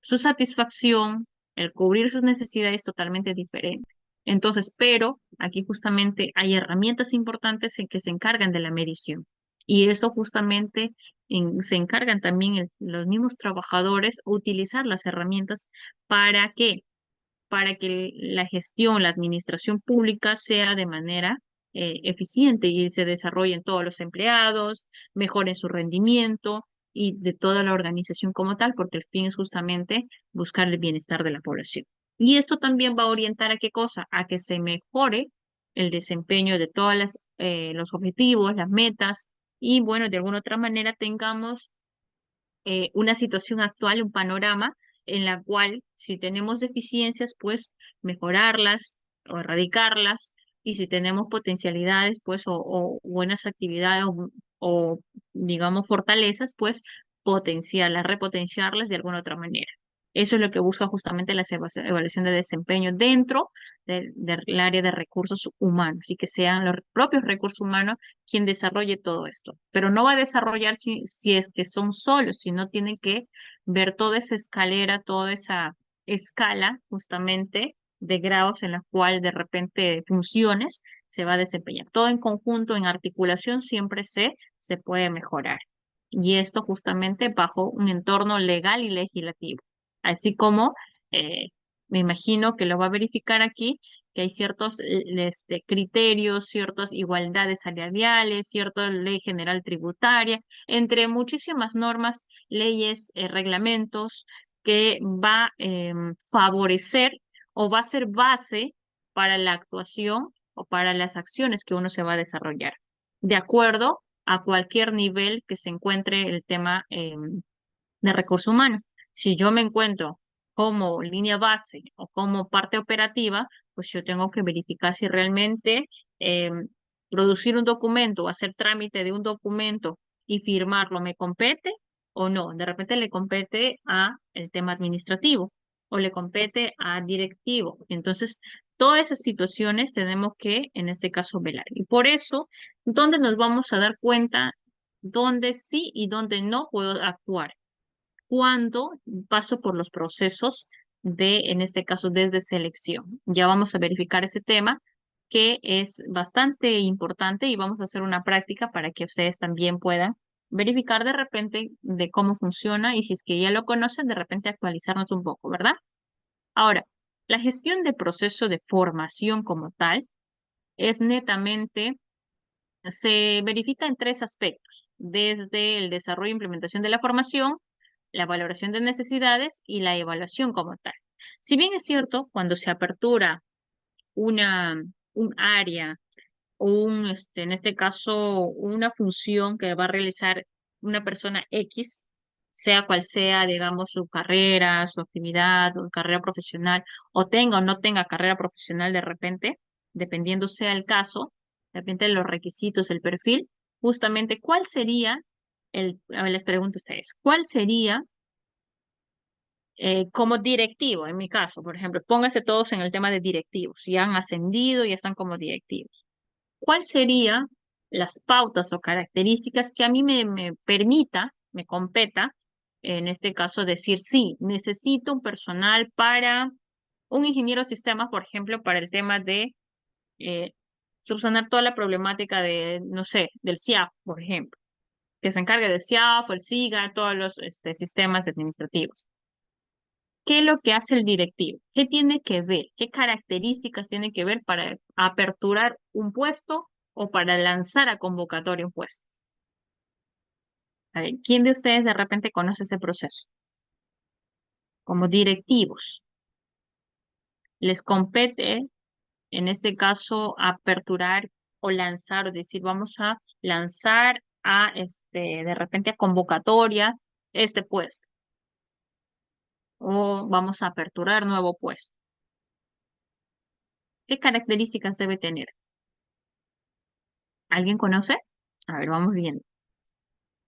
su satisfacción, el cubrir sus necesidades es totalmente diferente. Entonces, pero aquí justamente hay herramientas importantes en que se encargan de la medición. Y eso justamente se encargan también los mismos trabajadores utilizar las herramientas para que la gestión, la administración pública sea de manera eficiente y se desarrollen todos los empleados, mejoren su rendimiento y de toda la organización como tal, porque el fin es justamente buscar el bienestar de la población. Y esto también va a orientar a qué cosa, a que se mejore el desempeño de todas los objetivos, las metas y bueno, de alguna otra manera tengamos una situación actual, un panorama en la cual si tenemos deficiencias, pues mejorarlas o erradicarlas, y si tenemos potencialidades, pues o buenas actividades o, digamos fortalezas, pues potenciarlas, repotenciarlas de alguna otra manera. Eso es lo que busca justamente la evaluación de desempeño dentro del área de recursos humanos y que sean los propios recursos humanos quien desarrolle todo esto. Pero no va a desarrollar si es que son solos, sino tienen que ver toda esa escalera, toda esa escala justamente de grados en la cual de repente funciones se va a desempeñar. Todo en conjunto, en articulación, siempre se puede mejorar. Y esto justamente bajo un entorno legal y legislativo. Así como me imagino que lo va a verificar aquí que hay ciertos criterios, ciertas igualdades salariales, cierta ley general tributaria, entre muchísimas normas, leyes, reglamentos que va a favorecer o va a ser base para la actuación o para las acciones que uno se va a desarrollar, de acuerdo a cualquier nivel que se encuentre el tema de recurso humano. Si yo me encuentro como línea base o como parte operativa, pues yo tengo que verificar si realmente eh, producir un documento o hacer trámite de un documento y firmarlo me compete o no. De repente le compete a el tema administrativo o le compete a directivo. Entonces, todas esas situaciones tenemos que, en este caso, velar. Y por eso, ¿dónde nos vamos a dar cuenta? Dónde sí y dónde no puedo actuar cuando paso por los procesos de, en este caso, desde selección. Ya vamos a verificar ese tema que es bastante importante y vamos a hacer una práctica para que ustedes también puedan verificar de repente de cómo funciona y si es que ya lo conocen, de repente actualizarnos un poco, ¿verdad? Ahora, la gestión de proceso de formación como tal es netamente, se verifica en tres aspectos, desde el desarrollo e implementación de la formación, la valoración de necesidades y la evaluación como tal. Si bien es cierto, cuando se apertura una, un área o en este caso, una función que va a realizar una persona X, sea cual sea, digamos, su carrera, su actividad o carrera profesional, o tenga o no tenga carrera profesional de repente, dependiendo sea el caso, de repente los requisitos, el perfil, justamente, ¿cuál sería a ver, les pregunto a ustedes, ¿cuál sería como directivo, en mi caso, por ejemplo, pónganse todos en el tema de directivos, ya han ascendido, ya están como directivos. ¿Cuál serían las pautas o características que a mí me permita, me competa, en este caso, decir, sí, necesito un personal para un ingeniero de sistemas, por ejemplo, para el tema de eh, subsanar toda la problemática de, no sé, del SIAF, por ejemplo, que se encargue del SIAF, el SIGA, todos los sistemas administrativos. ¿Qué es lo que hace el directivo? ¿Qué tiene que ver? ¿Qué características tiene que ver para aperturar un puesto o para lanzar a convocatoria un puesto? A ver, ¿quién de ustedes de repente conoce ese proceso? Como directivos, les compete, en este caso, aperturar o lanzar, o decir, vamos a lanzar a, de repente a convocatoria este puesto, o vamos a aperturar nuevo puesto. ¿Qué características debe tener? ¿Alguien conoce? A ver, vamos viendo.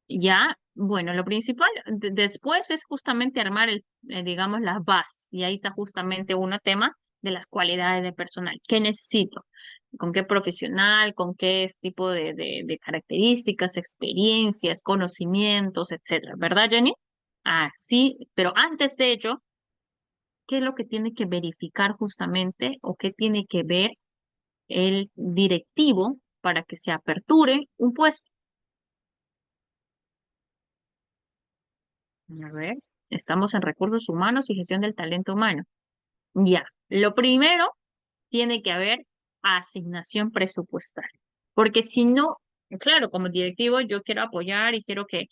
Ya, bueno, lo principal después es justamente armar digamos, las bases. Y ahí está justamente uno tema de las cualidades de personal. ¿Qué necesito? ¿Con qué profesional? ¿Con qué tipo de características, experiencias, conocimientos, etcétera? ¿Verdad, Jenny? Ah, sí, pero antes de ello, ¿qué es lo que tiene que verificar justamente o qué tiene que ver el directivo para que se aperture un puesto? A ver, estamos en recursos humanos y gestión del talento humano. Ya, lo primero tiene que haber asignación presupuestal, porque si no, claro, como directivo yo quiero apoyar y quiero que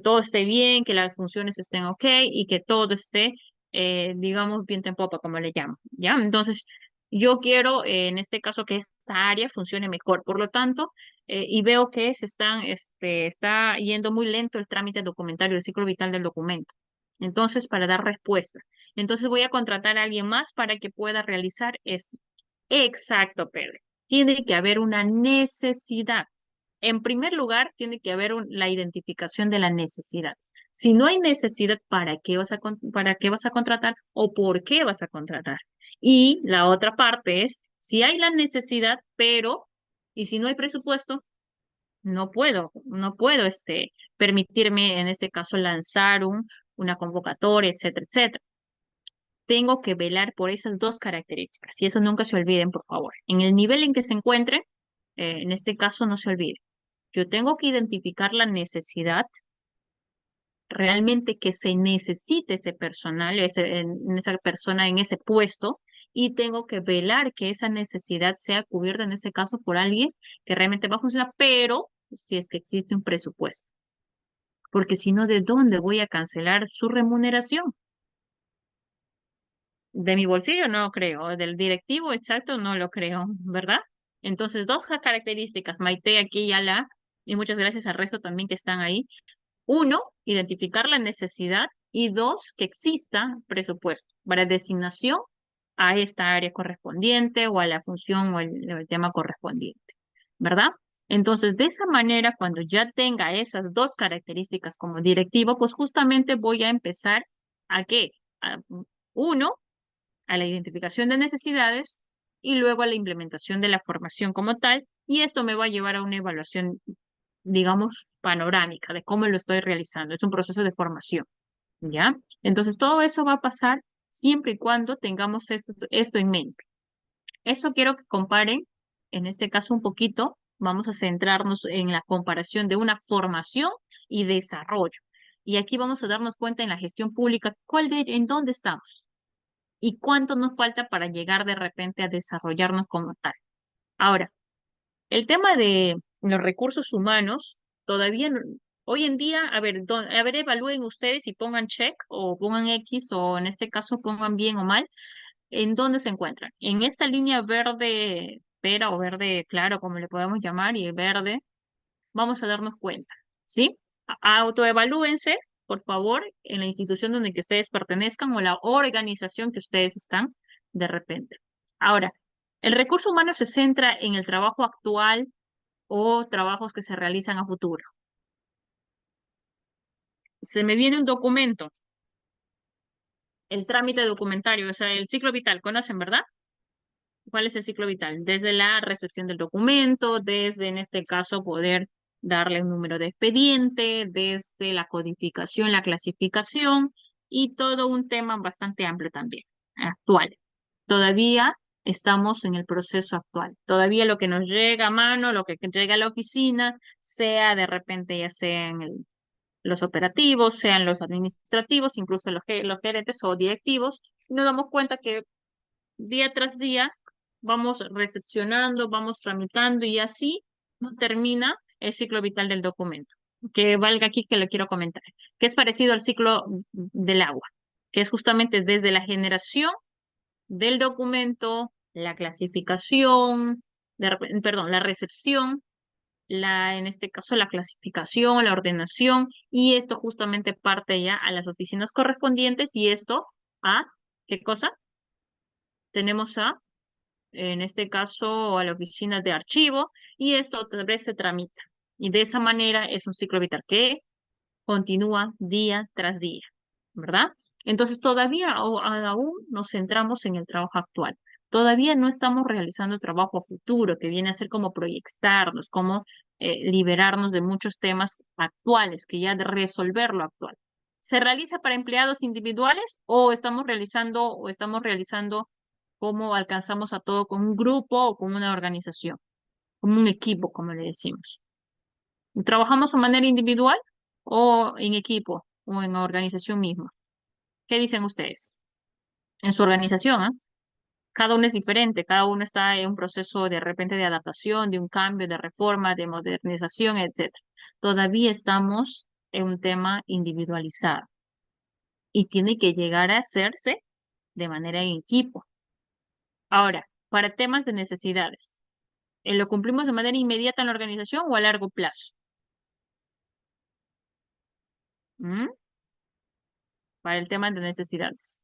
todo esté bien, que las funciones estén ok y que todo esté, digamos, viento en popa, como le llamo, ¿ya? Entonces, yo quiero, en este caso, que esta área funcione mejor. Por lo tanto, y veo que está yendo muy lento el trámite documentario, el ciclo vital del documento. Entonces, para dar respuesta. Entonces, voy a contratar a alguien más para que pueda realizar esto. Exacto, Pedro. Tiene que haber una necesidad. En primer lugar, tiene que haber la identificación de la necesidad. Si no hay necesidad, ¿para qué vas a contratar o por qué vas a contratar? Y la otra parte es, si hay la necesidad, pero, y si no hay presupuesto, no puedo permitirme, en este caso, lanzar una convocatoria, etcétera, etcétera. Tengo que velar por esas dos características y eso nunca se olviden, por favor. En el nivel en que se encuentren, en este caso no se olviden. Yo tengo que identificar la necesidad realmente que se necesite ese personal, esa persona en ese puesto y tengo que velar que esa necesidad sea cubierta en ese caso por alguien que realmente va a funcionar, pero si es que existe un presupuesto, porque si no, ¿de dónde voy a cancelar su remuneración? De mi bolsillo no creo, del directivo exacto no lo creo, ¿verdad? Entonces, dos características, Maite aquí y Ala, y muchas gracias al resto también que están ahí. Uno, identificar la necesidad Y dos, que exista presupuesto para designación a esta área correspondiente o a la función o el tema correspondiente, ¿verdad? Entonces, de esa manera, cuando ya tenga esas dos características como directivo, pues justamente voy a empezar a qué? A, uno, a la identificación de necesidades y luego a la implementación de la formación como tal. Y esto me va a llevar a una evaluación, digamos, panorámica de cómo lo estoy realizando. Es un proceso de formación, ¿ya? Entonces, todo eso va a pasar siempre y cuando tengamos esto en mente. Esto quiero que comparen, en este caso un poquito, vamos a centrarnos en la comparación de una formación y desarrollo. Y aquí vamos a darnos cuenta en la gestión pública en dónde estamos y cuánto nos falta para llegar de repente a desarrollarnos como tal. Ahora, el tema de los recursos humanos, todavía hoy en día, a ver, evalúen ustedes y pongan check o pongan X o en este caso pongan bien o mal, ¿en dónde se encuentran? En esta línea verde pera o verde claro, como le podemos llamar, y verde, vamos a darnos cuenta, ¿sí? Autoevalúense, por favor, en la institución donde que ustedes pertenezcan o la organización que ustedes están de repente. Ahora, ¿el recurso humano se centra en el trabajo actual o trabajos que se realizan a futuro? Se me viene un documento, el trámite documentario, o sea, el ciclo vital, ¿conocen, verdad? ¿Cuál es el ciclo vital? Desde la recepción del documento, desde, en este caso, poder darle un número de expediente, desde la codificación, la clasificación y todo un tema bastante amplio también, actual. Todavía estamos en el proceso actual. Todavía lo que nos llega a mano, lo que llega a la oficina, sea de repente ya sea en los operativos, sean los administrativos, incluso los gerentes o directivos, nos damos cuenta que día tras día vamos recepcionando, vamos tramitando y así no termina el ciclo vital del documento. Que valga aquí que lo quiero comentar, que es parecido al ciclo del agua, que es justamente desde la generación del documento, la clasificación, perdón, la recepción, en este caso la clasificación, la ordenación, y esto justamente parte ya a las oficinas correspondientes y esto a, ¿qué cosa? Tenemos en este caso a la oficina de archivo, y esto otra vez se tramita. Y de esa manera es un ciclo vital que continúa día tras día, ¿verdad? Entonces todavía aún nos centramos en el trabajo actual. Todavía no estamos realizando trabajo a futuro, que viene a ser como proyectarnos, como liberarnos de muchos temas actuales, que ya de resolver lo actual. ¿Se realiza para empleados individuales o estamos realizando cómo alcanzamos a todo con un grupo o con una organización, como un equipo, como le decimos? ¿Trabajamos de manera individual o en equipo o en organización misma? ¿Qué dicen ustedes? En su organización, ¿ah? Cada uno es diferente, cada uno está en un proceso de repente de adaptación, de un cambio, de reforma, de modernización, etcétera. Todavía estamos en un tema individualizado y tiene que llegar a hacerse de manera en equipo. Ahora, para temas de necesidades, ¿lo cumplimos de manera inmediata en la organización o a largo plazo? ¿Mm? Para el tema de necesidades.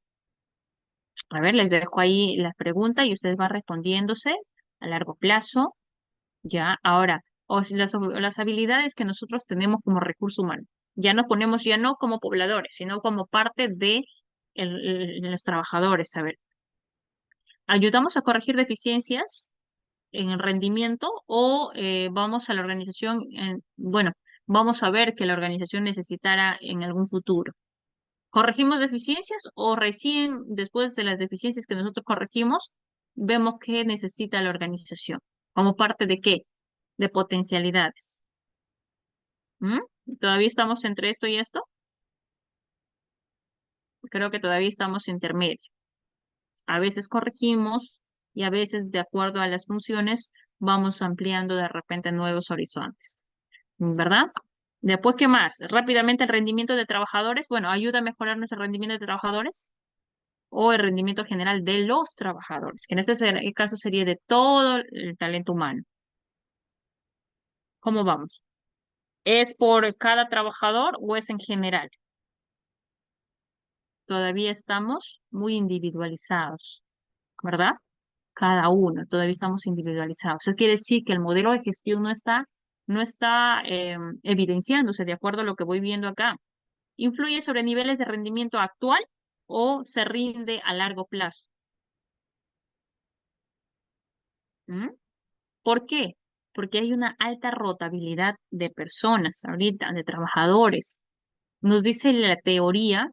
A ver, les dejo ahí las preguntas y ustedes van respondiéndose a largo plazo. Ya, ahora, las habilidades que nosotros tenemos como recurso humano. Ya nos ponemos ya no como pobladores, sino como parte de los trabajadores. A ver, ¿ayudamos a corregir deficiencias en el rendimiento o vamos a la organización, bueno, vamos a ver que la organización necesitará en algún futuro? ¿Corregimos deficiencias o recién después de las deficiencias que nosotros corregimos, vemos qué necesita la organización? ¿Como parte de qué? De potencialidades. ¿Mm? ¿Todavía estamos entre esto y esto? Creo que todavía estamos intermedio. A veces corregimos y a veces, de acuerdo a las funciones, vamos ampliando de repente nuevos horizontes. ¿Verdad? Después, ¿qué más? Rápidamente el rendimiento de trabajadores. Bueno, ayuda a mejorar nuestro rendimiento de trabajadores o el rendimiento general de los trabajadores, que en este caso sería de todo el talento humano. ¿Cómo vamos? ¿Es por cada trabajador o es en general? todavía estamos muy individualizados, ¿verdad? Cada uno, todavía estamos individualizados. Eso quiere decir que el modelo de gestión no está evidenciándose de acuerdo a lo que voy viendo acá. ¿Influye sobre niveles de rendimiento actual o se rinde a largo plazo? ¿Mm? ¿Por qué? Porque hay una alta rotabilidad de personas ahorita, de trabajadores. Nos dice la teoría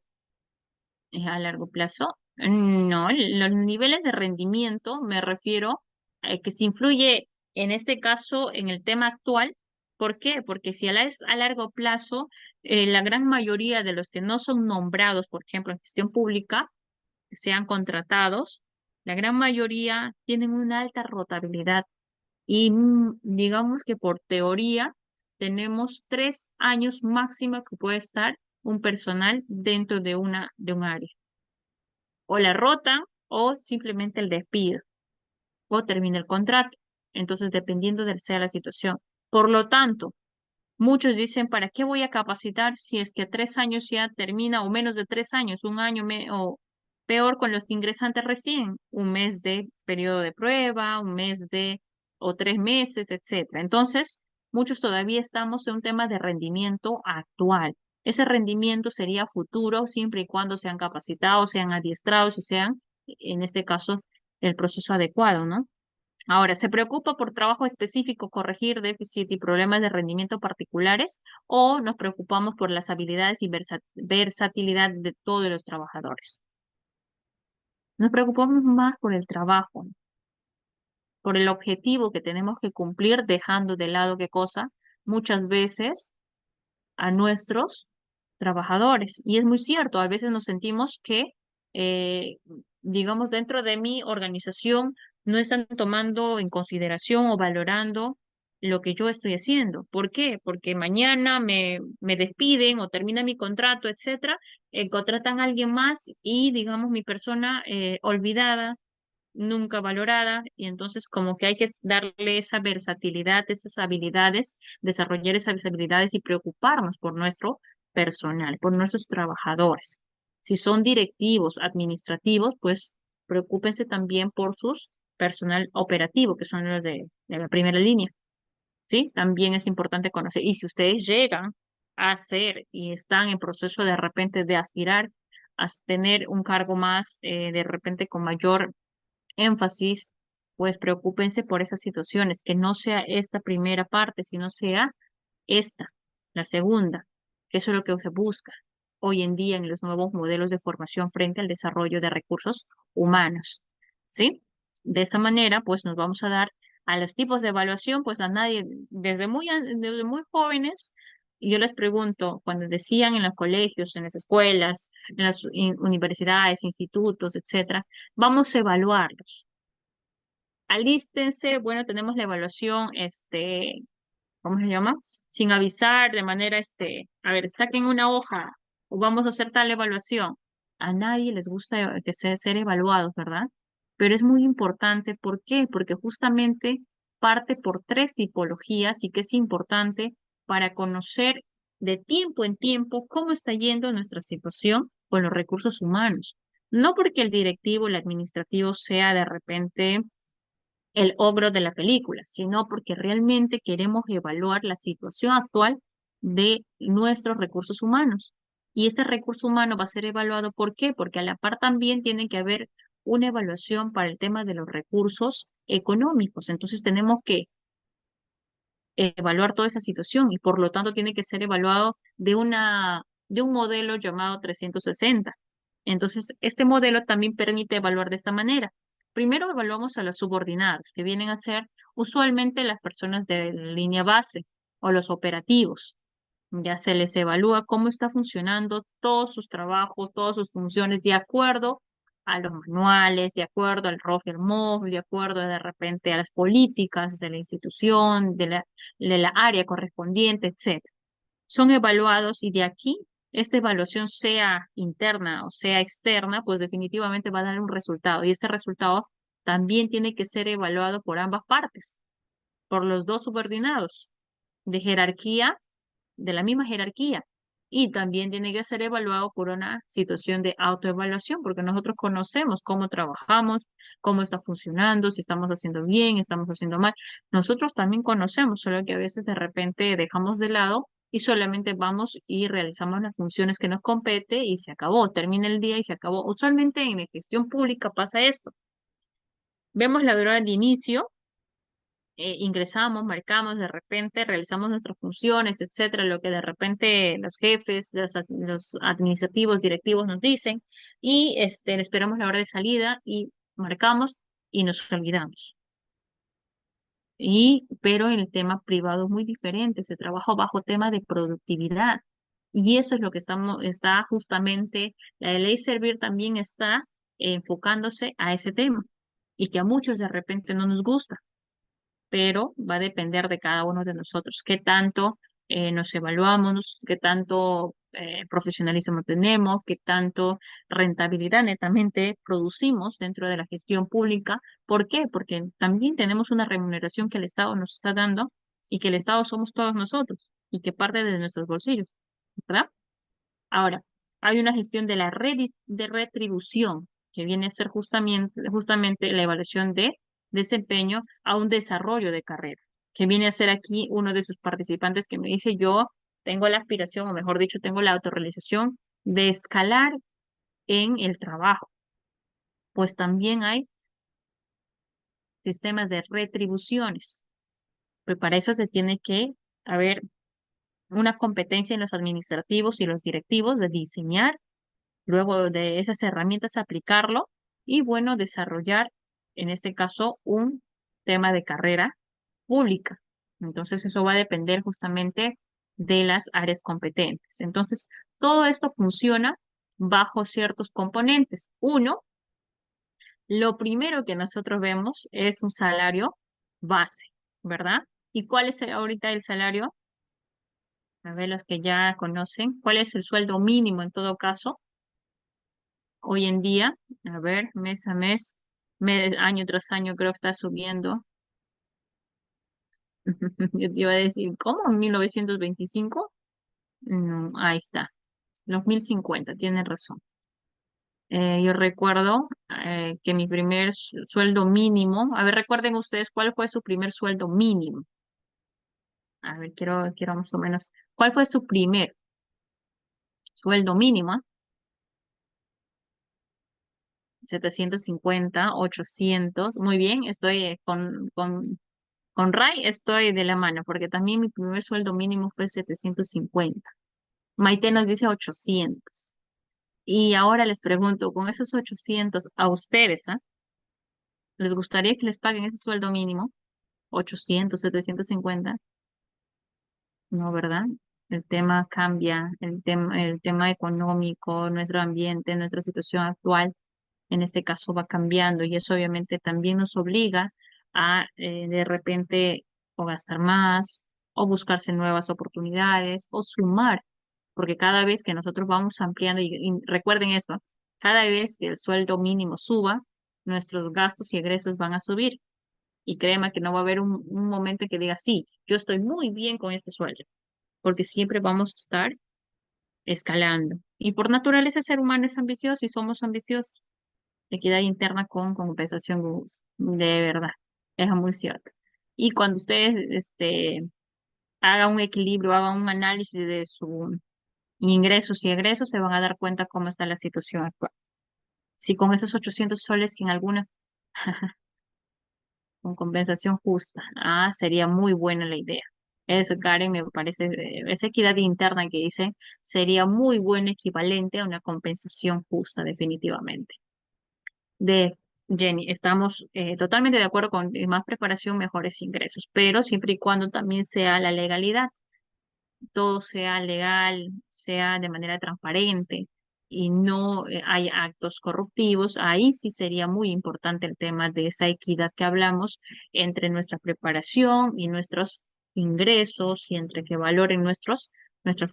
a largo plazo. No, los niveles de rendimiento me refiero a que se influye en este caso en el tema actual. ¿Por qué? Porque si es a largo plazo, la gran mayoría de los que no son nombrados, por ejemplo, en gestión pública, que sean contratados, la gran mayoría tienen una alta rotabilidad y digamos que por teoría tenemos 3 años máximo que puede estar un personal dentro de un área. O la rotan o simplemente el despido o termina el contrato. Entonces, dependiendo de sea la situación. Por lo tanto, muchos dicen, ¿para qué voy a capacitar si es que a 3 años ya termina o menos de 3 años, un año o peor con los ingresantes recién, un mes de periodo de prueba, un mes de o 3 meses, etcétera? Entonces, muchos todavía estamos en un tema de rendimiento actual. Ese rendimiento sería futuro siempre y cuando sean capacitados, sean adiestrados y sean, en este caso, el proceso adecuado, ¿no? Ahora, ¿se preocupa por trabajo específico corregir déficit y problemas de rendimiento particulares o nos preocupamos por las habilidades y versatilidad de todos los trabajadores? Nos preocupamos más por el trabajo, por el objetivo que tenemos que cumplir, dejando de lado qué cosa, muchas veces a nuestros trabajadores. Y es muy cierto, a veces nos sentimos que, eh, digamos, dentro de mi organización no están tomando en consideración o valorando lo que yo estoy haciendo. ¿Por qué? Porque mañana me despiden o termina mi contrato, etcétera, contratan a alguien más y, digamos, mi persona olvidada, nunca valorada, y entonces como que hay que darle esa versatilidad, esas habilidades, desarrollar esas habilidades y preocuparnos por nuestro personal, por nuestros trabajadores. Si son directivos, administrativos, pues preocúpense también por sus personal operativo, que son los de la primera línea, ¿sí? También es importante conocer. Y si ustedes llegan a ser y están en proceso de repente de aspirar a tener un cargo más, de repente con mayor énfasis, pues preocúpense por esas situaciones, que no sea esta primera parte, sino sea esta, la segunda, que eso es lo que se busca hoy en día en los nuevos modelos de formación frente al desarrollo de recursos humanos, ¿sí? De esta manera, pues nos vamos a dar a los tipos de evaluación, pues a nadie, desde muy jóvenes, yo les pregunto, cuando decían en los colegios, en las escuelas, en las universidades, institutos, etcétera, vamos a evaluarlos. Alístense, bueno, tenemos la evaluación, ¿cómo se llama? Sin avisar, de manera, a ver, saquen una hoja o vamos a hacer tal evaluación. A nadie les gusta que sea ser evaluados, ¿verdad? Pero es muy importante, ¿por qué? Porque justamente parte por 3 tipologías y que es importante para conocer de tiempo en tiempo cómo está yendo nuestra situación con los recursos humanos. No porque el directivo, el administrativo sea de repente el ogro de la película, sino porque realmente queremos evaluar la situación actual de nuestros recursos humanos. Y este recurso humano va a ser evaluado, ¿por qué? Porque a la par también tiene que haber una evaluación para el tema de los recursos económicos. Entonces tenemos que evaluar toda esa situación y por lo tanto tiene que ser evaluado de un modelo llamado 360. Entonces, este modelo también permite evaluar de esta manera. Primero evaluamos a los subordinados, que vienen a ser usualmente las personas de línea base o los operativos. Ya se les evalúa cómo está funcionando todos sus trabajos, todas sus funciones, de acuerdo a los manuales, de acuerdo al ROF y al MOF, de acuerdo de repente a las políticas de la institución, de la área correspondiente, etcétera. Son evaluados y de aquí, esta evaluación sea interna o sea externa, pues definitivamente va a dar un resultado. Y este resultado también tiene que ser evaluado por ambas partes, por los dos subordinados de jerarquía, de la misma jerarquía. y también tiene que ser evaluado por una situación de autoevaluación, porque nosotros conocemos cómo trabajamos, cómo está funcionando, si estamos haciendo bien, estamos haciendo mal. Nosotros también conocemos, solo que a veces de repente dejamos de lado y solamente vamos y realizamos las funciones que nos compete y se acabó, termina el día y se acabó. Usualmente en la gestión pública pasa esto. Vemos la hora de inicio, ingresamos, marcamos, de repente realizamos nuestras funciones, etcétera, lo que de repente los jefes, los administrativos, directivos nos dicen, y esperamos la hora de salida y marcamos y nos olvidamos. Pero en el tema privado es muy diferente, se trabaja bajo tema de productividad. Y eso es lo que está justamente, la de ley Servir también está enfocándose a ese tema y que a muchos de repente no nos gusta, pero va a depender de cada uno de nosotros, qué tanto nos evaluamos, qué tanto profesionalismo tenemos, qué tanto rentabilidad netamente producimos dentro de la gestión pública. ¿Por qué? Porque también tenemos una remuneración que el Estado nos está dando y que el Estado somos todos nosotros y que parte de nuestros bolsillos, ¿verdad? Ahora, hay una gestión de la red de retribución, que viene a ser justamente la evaluación de desempeño a un desarrollo de carrera, que viene a ser aquí uno de sus participantes que me dice, yo tengo la aspiración, o mejor dicho, tengo la autorrealización de escalar en el trabajo. Pues también hay sistemas de retribuciones, pero para eso se tiene que haber una competencia en los administrativos y los directivos de diseñar, luego de esas herramientas aplicarlo y bueno, desarrollar en este caso un tema de carrera pública. Entonces eso va a depender justamente de las áreas competentes. Entonces todo esto funciona bajo ciertos componentes. Uno, lo primero que nosotros vemos es un salario base, ¿verdad? ¿Y cuál es ahorita el salario? A ver, los que ya conocen, ¿cuál es el sueldo mínimo en todo caso? Hoy en día, a ver, mes a mes, año tras año creo que está subiendo. Yo te iba a decir, ¿cómo? ¿En 1925? No, ahí está, los 1050, tienen razón. Yo recuerdo que mi primer sueldo mínimo, a ver, recuerden ustedes cuál fue su primer sueldo mínimo. A ver, quiero más o menos, ¿cuál fue su primer sueldo mínimo? 750, 800, muy bien, estoy con Ray estoy de la mano, porque también mi primer sueldo mínimo fue 750. Maite nos dice 800. Y ahora les pregunto, con esos 800 a ustedes, ¿ah? ¿Les gustaría que les paguen ese sueldo mínimo? 800, 750. No, ¿verdad? El tema cambia, el tema económico, nuestro ambiente, nuestra situación actual, en este caso va cambiando y eso obviamente también nos obliga a de repente o gastar más o buscarse nuevas oportunidades o sumar, porque cada vez que nosotros vamos ampliando, y recuerden esto, cada vez que el sueldo mínimo suba, nuestros gastos y egresos van a subir. Y créeme que no va a haber un momento en que diga, sí, yo estoy muy bien con este sueldo, porque siempre vamos a estar escalando. Y por naturaleza el ser humano es ambicioso y somos ambiciosos. Equidad interna con compensación de verdad. Es muy cierto. Y cuando ustedes hagan un equilibrio, hagan un análisis de sus ingresos y egresos, se van a dar cuenta cómo está la situación actual. Si con esos 800 soles, que en alguna, con compensación justa, sería muy buena la idea. Eso, Karen, me parece, esa equidad interna que dice, sería muy buen equivalente a una compensación justa, definitivamente. De Jenny, estamos totalmente de acuerdo con más preparación, mejores ingresos, pero siempre y cuando también sea la legalidad, todo sea legal, sea de manera transparente y no hay actos corruptivos, ahí sí sería muy importante el tema de esa equidad que hablamos entre nuestra preparación y nuestros ingresos y entre que valoren nuestras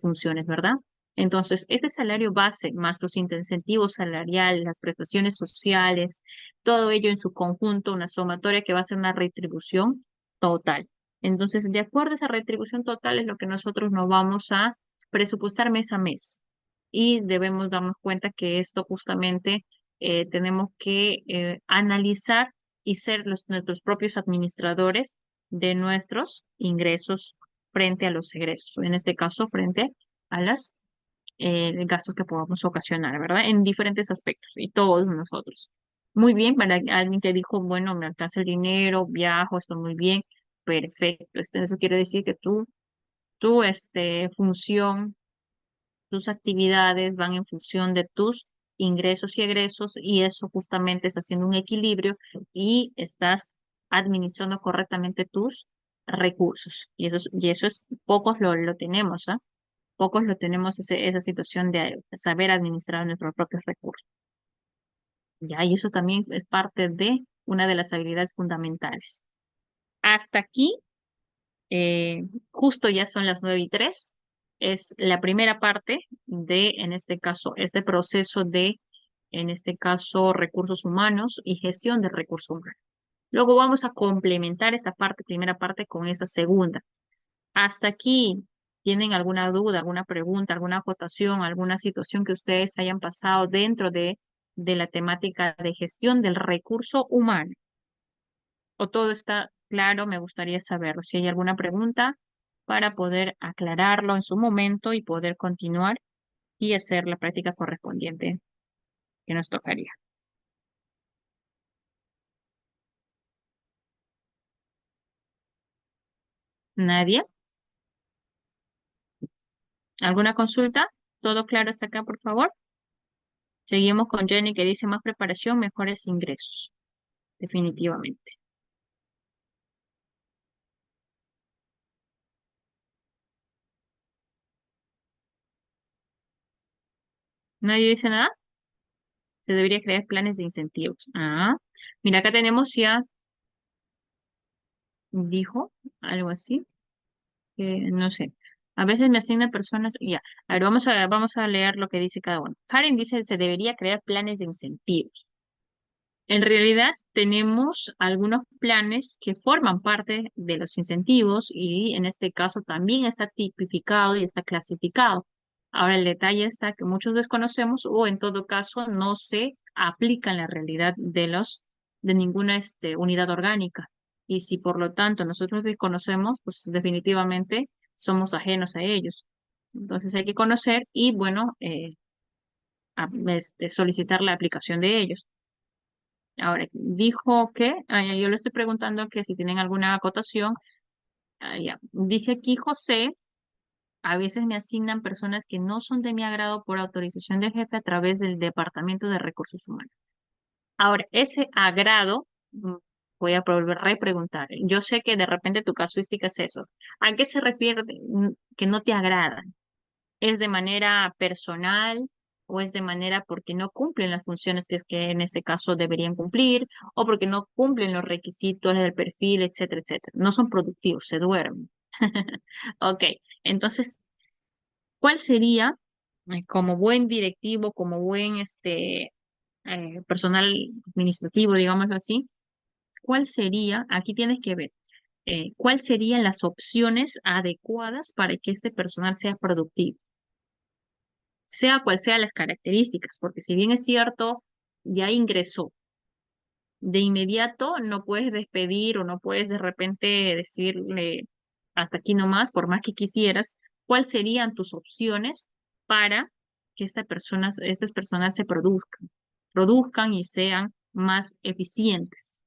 funciones, ¿verdad? Entonces, este salario base, más los incentivos salariales, las prestaciones sociales, todo ello en su conjunto, una sumatoria que va a ser una retribución total. Entonces, de acuerdo a esa retribución total es lo que nosotros nos vamos a presupuestar mes a mes. Y debemos darnos cuenta que esto justamente tenemos que analizar y ser nuestros propios administradores de nuestros ingresos frente a los egresos, o en este caso frente a los gastos que podamos ocasionar, ¿verdad? En diferentes aspectos, y todos nosotros. Muy bien, para alguien que dijo, bueno, me alcanza el dinero, viajo, estoy muy bien, perfecto. Eso quiere decir que tu función, tus actividades van en función de tus ingresos y egresos, y eso justamente está haciendo un equilibrio y estás administrando correctamente tus recursos. Y eso es, pocos lo tenemos, ¿ah? Pocos lo tenemos esa situación de saber administrar nuestros propios recursos. Ya, y eso también es parte de una de las habilidades fundamentales. Hasta aquí, justo ya son las 9:03. Es la primera parte de, en este caso, este proceso de, en este caso, recursos humanos y gestión de recursos humanos. Luego vamos a complementar esta parte, primera parte, con esta segunda. Hasta aquí, ¿tienen alguna duda, alguna pregunta, alguna acotación, alguna situación que ustedes hayan pasado dentro de la temática de gestión del recurso humano? ¿O todo está claro? Me gustaría saberlo. Si hay alguna pregunta para poder aclararlo en su momento y poder continuar y hacer la práctica correspondiente que nos tocaría. ¿Nadie? ¿Alguna consulta? ¿Todo claro hasta acá, por favor? Seguimos con Jenny que dice más preparación, mejores ingresos. Definitivamente. ¿Nadie dice nada? Se debería crear planes de incentivos. Ah, mira, acá tenemos ya, dijo algo así, no sé. A veces me asignan personas, ya. A ver, vamos a leer lo que dice cada uno. Karen dice, se debería crear planes de incentivos. En realidad, tenemos algunos planes que forman parte de los incentivos y en este caso también está tipificado y está clasificado. Ahora, el detalle está que muchos desconocemos o en todo caso no se aplica en la realidad de ninguna unidad orgánica. Y si por lo tanto nosotros desconocemos, pues definitivamente somos ajenos a ellos. Entonces hay que conocer y bueno, solicitar la aplicación de ellos. Ahora, dijo que, yo le estoy preguntando que si tienen alguna acotación. Ya. Dice aquí José, a veces me asignan personas que no son de mi agrado por autorización del jefe a través del Departamento de Recursos Humanos. Ahora, ese agrado, voy a volver a repreguntar. Yo sé que de repente tu casuística es eso. ¿A qué se refiere que no te agradan? ¿Es de manera personal o es de manera porque no cumplen las funciones que en este caso deberían cumplir o porque no cumplen los requisitos del perfil, etcétera, etcétera? No son productivos, se duermen. Ok, entonces, ¿cuál sería, como buen directivo, como buen personal administrativo, digámoslo así, cuál sería, aquí tienes que ver, cuáles serían las opciones adecuadas para que este personal sea productivo? Sea cual sea las características, porque si bien es cierto, ya ingresó, de inmediato no puedes despedir o no puedes de repente decirle hasta aquí nomás, por más que quisieras, ¿cuáles serían tus opciones para que estas personas se produzcan y sean más eficientes?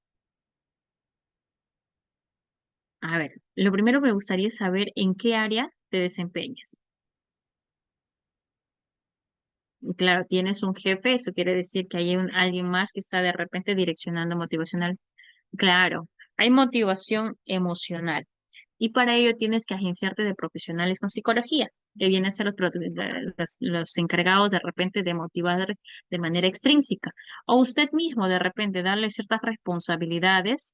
A ver, lo primero me gustaría saber en qué área te desempeñas. Claro, tienes un jefe, eso quiere decir que hay alguien más que está de repente direccionando motivacional. Claro, hay motivación emocional y para ello tienes que agenciarte de profesionales con psicología, que vienen a ser los encargados de repente de motivar de manera extrínseca, o usted mismo de repente darle ciertas responsabilidades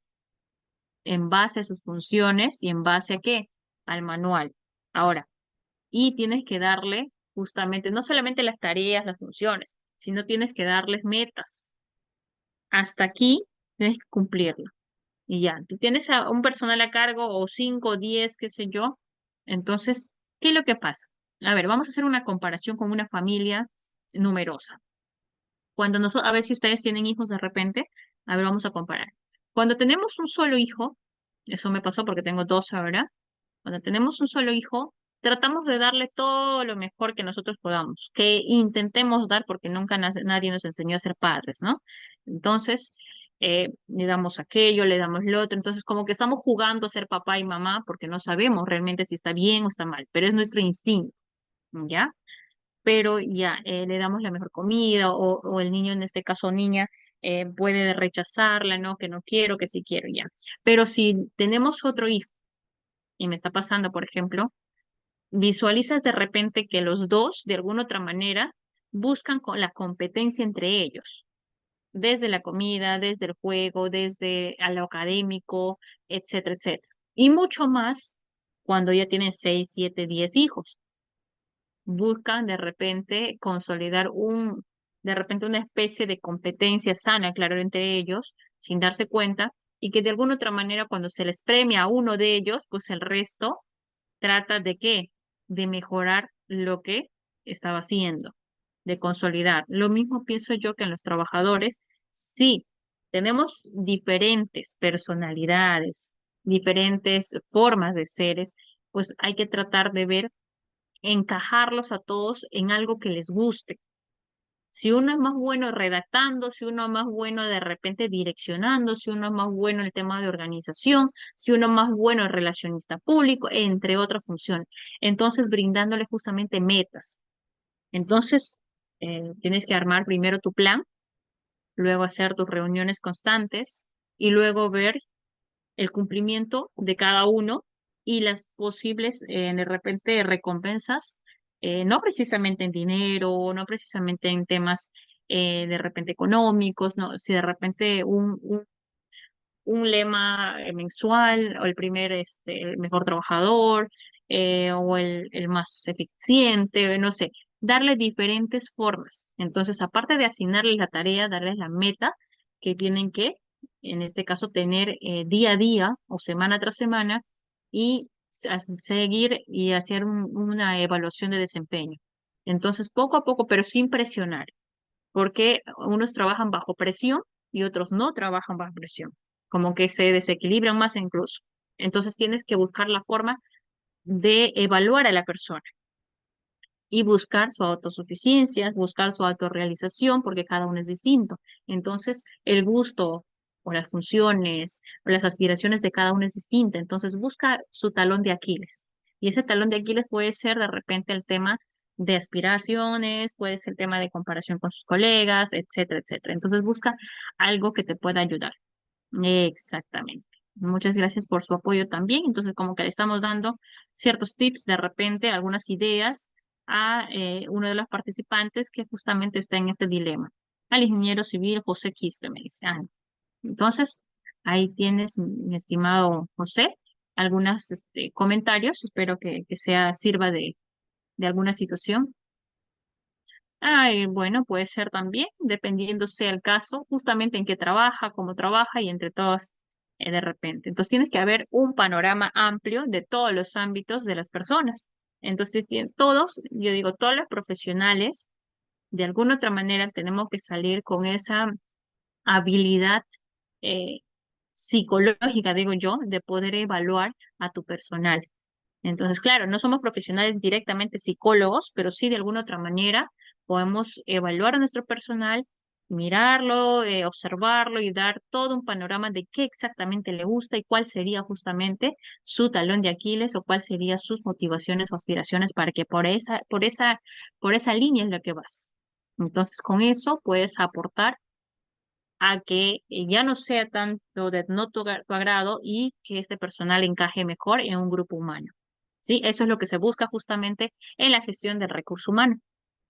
en base a sus funciones y en base a qué, al manual. Ahora, y tienes que darle justamente no solamente las tareas, las funciones, sino tienes que darles metas. Hasta aquí tienes que cumplirlo. Y ya, tú tienes a un personal a cargo o 5 o 10, qué sé yo. Entonces, ¿qué es lo que pasa? A ver, vamos a hacer una comparación con una familia numerosa. Cuando nosotros, a ver si ustedes tienen hijos de repente, a ver, vamos a comparar. Cuando tenemos un solo hijo, eso me pasó porque tengo dos ahora, cuando tenemos un solo hijo, tratamos de darle todo lo mejor que nosotros podamos, que intentemos dar porque nunca nadie nos enseñó a ser padres, ¿no? Entonces, le damos aquello, le damos lo otro, entonces como que estamos jugando a ser papá y mamá porque no sabemos realmente si está bien o está mal, pero es nuestro instinto, ¿ya? Pero ya le damos la mejor comida o el niño, en este caso niña, puede rechazarla, ¿no? Que no quiero, que sí quiero, ya. Pero si tenemos otro hijo, y me está pasando, por ejemplo, visualizas de repente que los dos, de alguna otra manera, buscan con la competencia entre ellos, desde la comida, desde el juego, desde a lo académico, etcétera, etcétera. Y mucho más cuando ya tienen 6, 7, 10 hijos. Buscan de repente consolidar de repente una especie de competencia sana, claro, entre ellos, sin darse cuenta, y que de alguna otra manera cuando se les premia a uno de ellos, pues el resto trata de qué, de mejorar lo que estaba haciendo, de consolidar. Lo mismo pienso yo que en los trabajadores, sí, tenemos diferentes personalidades, diferentes formas de seres, pues hay que tratar de ver encajarlos a todos en algo que les guste. Si uno es más bueno redactando, si uno es más bueno de repente direccionando, si uno es más bueno en el tema de organización, si uno es más bueno en relacionista público, entre otras funciones. Entonces, brindándole justamente metas. Entonces, tienes que armar primero tu plan, luego hacer tus reuniones constantes y luego ver el cumplimiento de cada uno y las posibles, de repente, recompensas, no precisamente en dinero, no precisamente en temas de repente económicos, no, si de repente un lema mensual o el primer, el mejor trabajador o el más eficiente, no sé, darle diferentes formas. Entonces, aparte de asignarles la tarea, darles la meta que tienen que, en este caso, tener día a día o semana tras semana y seguir y hacer una evaluación de desempeño. Entonces, poco a poco, pero sin presionar porque unos trabajan bajo presión y otros no trabajan bajo presión, como que se desequilibran más incluso. Entonces tienes que buscar la forma de evaluar a la persona y buscar su autosuficiencia, buscar su autorrealización, porque cada uno es distinto. Entonces, el gusto o las funciones o las aspiraciones de cada uno es distinta. Entonces, busca su talón de Aquiles. Y ese talón de Aquiles puede ser de repente el tema de aspiraciones, puede ser el tema de comparación con sus colegas, etcétera, etcétera. Entonces, busca algo que te pueda ayudar. Exactamente. Muchas gracias por su apoyo también. Entonces, como que le estamos dando ciertos tips, de repente, algunas ideas a uno de los participantes que justamente está en este dilema, al ingeniero civil José Quispe, me dice. Entonces, ahí tienes, mi estimado José, algunos comentarios. Espero que sirva de alguna situación. Bueno, puede ser también, dependiendo sea el caso, justamente en qué trabaja, cómo trabaja y entre todas de repente. Entonces tienes que haber un panorama amplio de todos los ámbitos de las personas. Entonces, todos, yo digo, todos los profesionales, de alguna otra manera, tenemos que salir con esa habilidad eh, psicológica, digo yo, de poder evaluar a tu personal. Entonces, claro, no somos profesionales directamente psicólogos, pero sí de alguna otra manera podemos evaluar a nuestro personal, mirarlo, observarlo y dar todo un panorama de qué exactamente le gusta y cuál sería justamente su talón de Aquiles o cuál serían sus motivaciones o aspiraciones para que por esa línea es la que vas. Entonces, con eso puedes aportar a que ya no sea tanto de no tu agrado y que este personal encaje mejor en un grupo humano. Sí, eso es lo que se busca justamente en la gestión del recurso humano,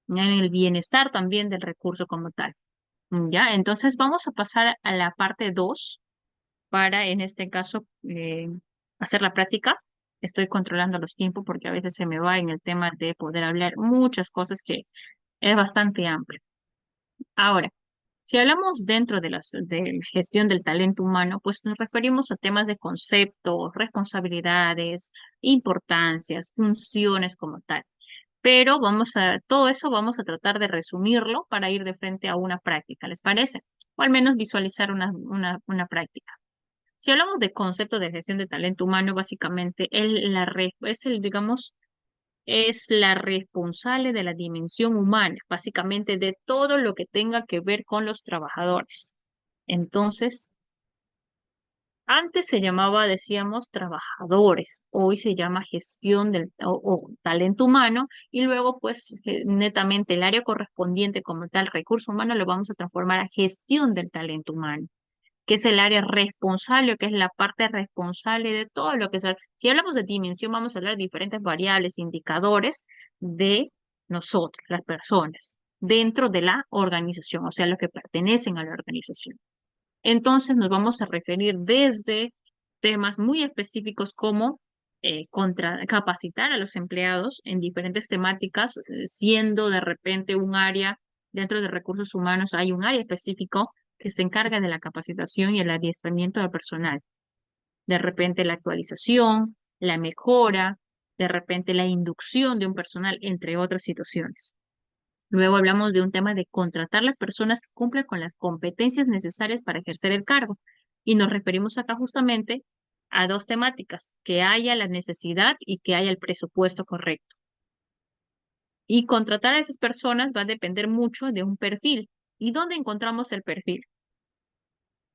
en el bienestar también del recurso como tal. Ya, entonces vamos a pasar a la parte 2 para, en este caso, hacer la práctica. Estoy controlando los tiempos porque a veces se me va en el tema de poder hablar muchas cosas que es bastante amplio. Ahora, si hablamos dentro de la gestión del talento humano, pues nos referimos a temas de conceptos, responsabilidades, importancias, funciones como tal. pero todo eso vamos a tratar de resumirlo para ir de frente a una práctica, ¿les parece? O al menos visualizar una práctica. Si hablamos de concepto de gestión de talento humano, básicamente digamos, es la responsable de la dimensión humana, básicamente de todo lo que tenga que ver con los trabajadores. Entonces, antes se llamaba, decíamos, trabajadores, hoy se llama gestión o talento humano y luego, pues, netamente el área correspondiente como tal, recurso humano, lo vamos a transformar a gestión del talento humano, que es el área responsable, que es la parte responsable de todo lo que es. Si hablamos de dimensión, vamos a hablar de diferentes variables, indicadores de nosotros, las personas, dentro de la organización, o sea, los que pertenecen a la organización. Entonces nos vamos a referir desde temas muy específicos como capacitar a los empleados en diferentes temáticas, siendo de repente un área dentro de recursos humanos, hay un área específico que se encarga de la capacitación y el adiestramiento del personal. De repente la actualización, la mejora, de repente la inducción de un personal, entre otras situaciones. Luego hablamos de un tema de contratar las personas que cumplan con las competencias necesarias para ejercer el cargo. Y nos referimos acá justamente a dos temáticas, que haya la necesidad y que haya el presupuesto correcto. Y contratar a esas personas va a depender mucho de un perfil. ¿Y dónde encontramos el perfil?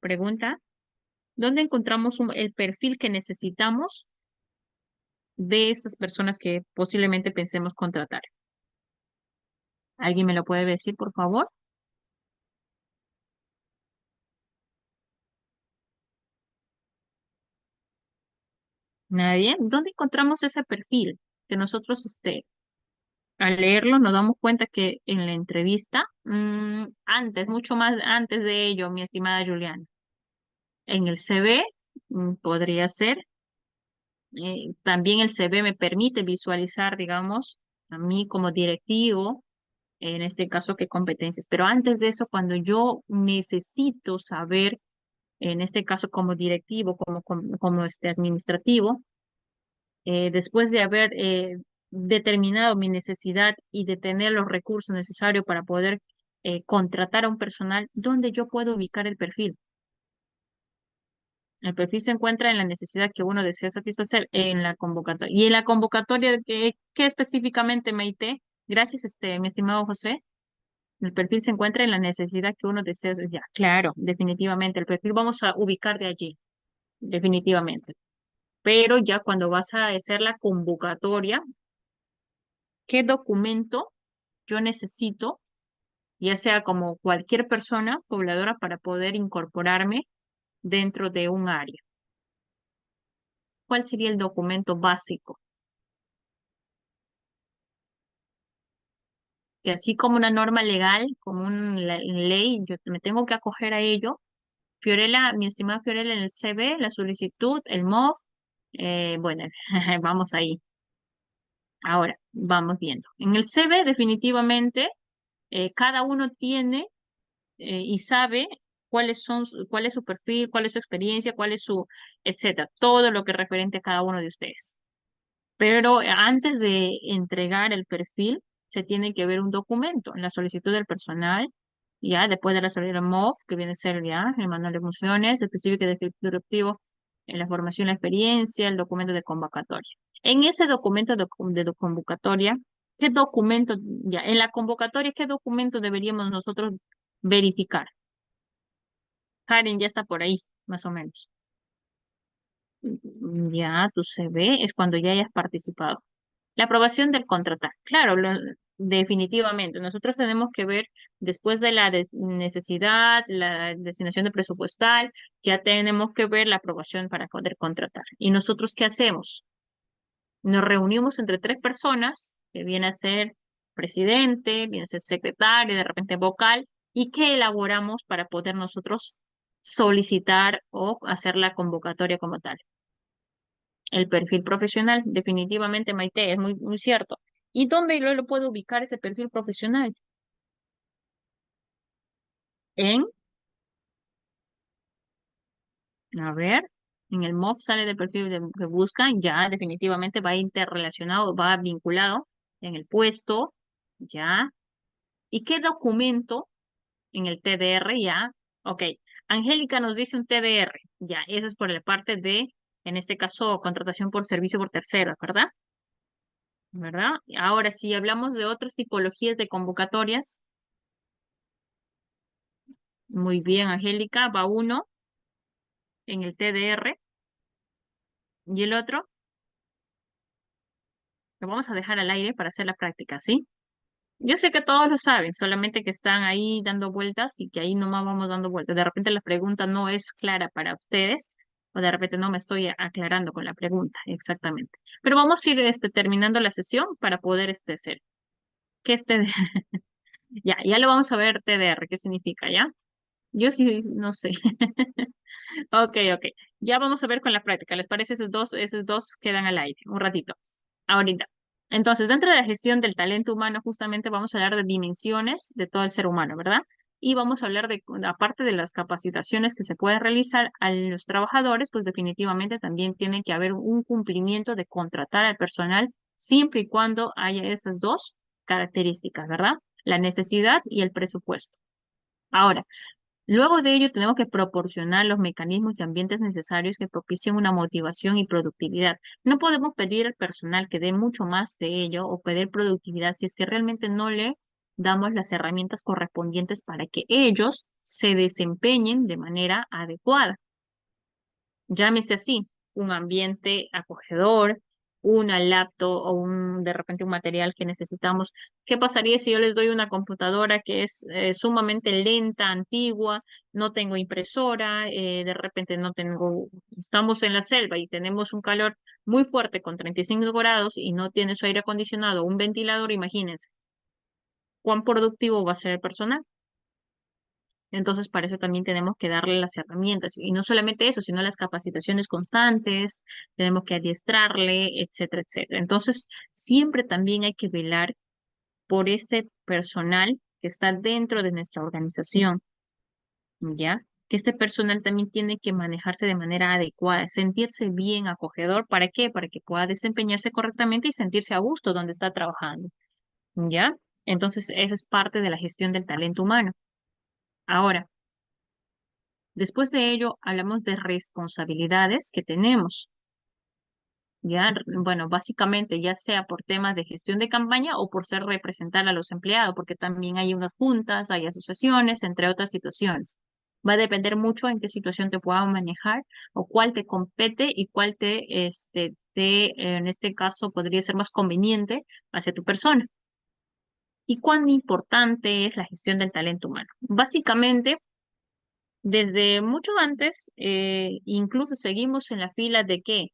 Pregunta, ¿dónde encontramos el perfil que necesitamos de estas personas que posiblemente pensemos contratar? ¿Alguien me lo puede decir, por favor? Nadie. ¿Dónde encontramos ese perfil que nosotros, al leerlo, nos damos cuenta que en la entrevista, antes, mucho más antes de ello, mi estimada Juliana, en el CV, podría ser, también el CV me permite visualizar, digamos, a mí como directivo, en este caso, qué competencias. Pero antes de eso, cuando yo necesito saber, en este caso, como directivo, como administrativo, después de haber determinado mi necesidad y de tener los recursos necesarios para poder contratar a un personal, ¿dónde yo puedo ubicar el perfil? El perfil se encuentra en la necesidad que uno desea satisfacer en la convocatoria. Y en la convocatoria, ¿qué específicamente, Maite? Gracias, mi estimado José. El perfil se encuentra en la necesidad que uno desea. Ya, claro, definitivamente. El perfil vamos a ubicar de allí, definitivamente. Pero ya cuando vas a hacer la convocatoria, ¿qué documento yo necesito, ya sea como cualquier persona pobladora, para poder incorporarme dentro de un área? ¿Cuál sería el documento básico? Que así como una norma legal, como una ley, yo me tengo que acoger a ello. Fiorella, mi estimada Fiorella, en el CV, la solicitud, el MOF, bueno, vamos ahí. Ahora, vamos viendo. En el CV, definitivamente, cada uno tiene y sabe cuál es su perfil, cuál es su experiencia, cuál es su, etcétera, todo lo que es referente a cada uno de ustedes. Pero antes de entregar el perfil, se tiene que ver un documento, la solicitud del personal, ya después de la solicitud MOF, que viene a ser ya el manual de funciones, específico y descriptivo, en la formación, la experiencia, el documento de convocatoria. En ese documento de convocatoria, ¿qué documento, ya, en la convocatoria, qué documento deberíamos nosotros verificar? Karen ya está por ahí, más o menos. Ya, tu CV es cuando ya hayas participado. La aprobación del contratar. Claro, definitivamente. Nosotros tenemos que ver, después de la necesidad, la designación de presupuestal, ya tenemos que ver la aprobación para poder contratar. ¿Y nosotros qué hacemos? Nos reunimos entre tres personas, que viene a ser presidente, viene a ser secretario, de repente vocal, y que elaboramos para poder nosotros solicitar o hacer la convocatoria como tal. El perfil profesional, definitivamente, Maite, es muy, muy cierto. ¿Y dónde yo lo puedo ubicar ese perfil profesional? En, a ver, en el MOF sale del perfil que buscan, ya definitivamente va interrelacionado, va vinculado. en el puesto, ¿ya? ¿Y qué documento en el TDR? Ya, ok. Angélica nos dice un TDR, ya, eso es por la parte de, en este caso, contratación por servicio por terceros, ¿verdad? ¿Verdad? Ahora, si hablamos de otras tipologías de convocatorias, muy bien, Angélica, va uno en el TDR y el otro lo vamos a dejar al aire para hacer la práctica, ¿sí? Yo sé que todos lo saben, solamente que están ahí dando vueltas y que ahí nomás vamos dando vueltas. De repente la pregunta no es clara para ustedes o de repente no me estoy aclarando con la pregunta exactamente. Pero vamos a ir terminando la sesión para poder hacer. ¿Qué es TDR? Ya lo vamos a ver TDR, ¿qué significa ya? Yo sí no sé. Ok, ok. Ya vamos a ver con la práctica. ¿Les parece? Esos dos quedan al aire un ratito. Ahorita. Entonces, dentro de la gestión del talento humano, justamente vamos a hablar de dimensiones de todo el ser humano, ¿verdad? Y vamos a hablar de, aparte de las capacitaciones que se pueden realizar a los trabajadores, pues definitivamente también tiene que haber un cumplimiento de contratar al personal siempre y cuando haya estas dos características, ¿verdad? La necesidad y el presupuesto. Ahora, luego de ello, tenemos que proporcionar los mecanismos y ambientes necesarios que propicien una motivación y productividad. No podemos pedir al personal que dé mucho más de ello o pedir productividad si es que realmente no le damos las herramientas correspondientes para que ellos se desempeñen de manera adecuada. Llámese así, un ambiente acogedor, una laptop o de repente un material que necesitamos. ¿Qué pasaría si yo les doy una computadora que es sumamente lenta, antigua, no tengo impresora, de repente no tengo, estamos en la selva y tenemos un calor muy fuerte con 35 grados y no tiene su aire acondicionado, un ventilador, imagínense, ¿cuán productivo va a ser el personal? Entonces, para eso también tenemos que darle las herramientas. Y no solamente eso, sino las capacitaciones constantes, tenemos que adiestrarle, etcétera, etcétera. Entonces, siempre también hay que velar por este personal que está dentro de nuestra organización, ¿ya? Que este personal también tiene que manejarse de manera adecuada, sentirse bien acogedor. ¿Para qué? Para que pueda desempeñarse correctamente y sentirse a gusto donde está trabajando, ¿ya? Entonces, eso es parte de la gestión del talento humano. Ahora, después de ello, hablamos de responsabilidades que tenemos. Ya, bueno, básicamente ya sea por temas de gestión de campaña o por ser representar a los empleados, porque también hay unas juntas, hay asociaciones, entre otras situaciones. Va a depender mucho en qué situación te puedas manejar o cuál te compete y cuál en este caso, podría ser más conveniente hacia tu persona. ¿Y cuán importante es la gestión del talento humano? Básicamente, desde mucho antes, incluso seguimos en la fila de qué,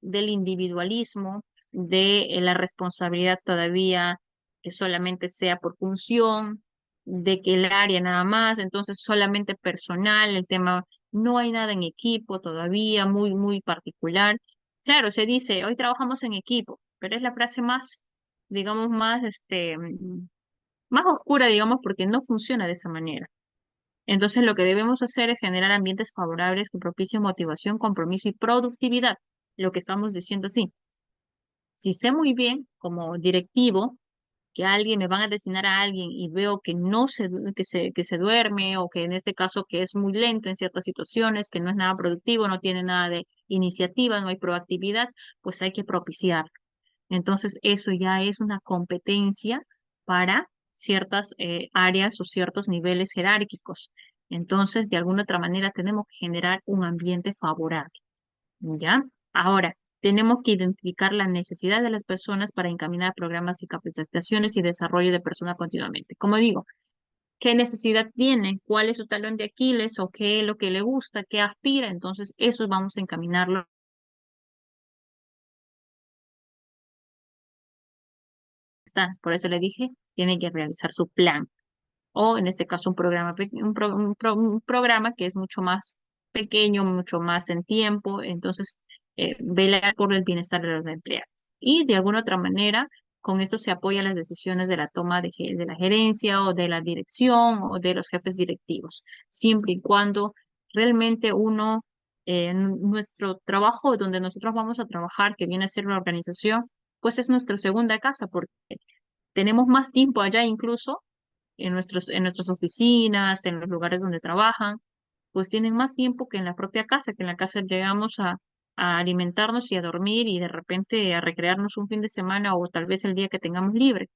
del individualismo, de la responsabilidad todavía que solamente sea por función, de que el área nada más, entonces solamente personal, el tema, no hay nada en equipo todavía, muy, muy particular. Claro, se dice, hoy trabajamos en equipo, pero es la frase más, digamos, más oscura, digamos, porque no funciona de esa manera. Entonces, lo que debemos hacer es generar ambientes favorables que propicien motivación, compromiso y productividad. Lo que estamos diciendo así. Si sé muy bien, como directivo, que alguien me van a designar a alguien y veo que no se, que se duerme o que en este caso que es muy lento en ciertas situaciones, que no es nada productivo, no tiene nada de iniciativa, no hay proactividad, pues hay que propiciar. Entonces, eso ya es una competencia para ciertas áreas o ciertos niveles jerárquicos. Entonces, de alguna otra manera, tenemos que generar un ambiente favorable, ¿ya? Ahora, tenemos que identificar la necesidad de las personas para encaminar programas y capacitaciones y desarrollo de personas continuamente. Como digo, ¿qué necesidad tiene? ¿Cuál es su talón de Aquiles? ¿O qué es lo que le gusta? ¿Qué aspira? Entonces, eso vamos a encaminarlo. Por eso le dije, tiene que realizar su plan. O en este caso un programa, un programa que es mucho más pequeño, mucho más en tiempo, entonces velar por el bienestar de los empleados. Y de alguna otra manera, con esto se apoya las decisiones de la toma de la gerencia o de la dirección o de los jefes directivos, siempre y cuando realmente nuestro trabajo donde nosotros vamos a trabajar, que viene a ser una organización, pues es nuestra segunda casa porque tenemos más tiempo allá incluso en nuestras oficinas, en los lugares donde trabajan, pues tienen más tiempo que en la propia casa, que en la casa llegamos a alimentarnos y a dormir y de repente a recrearnos un fin de semana o tal vez el día que tengamos libre.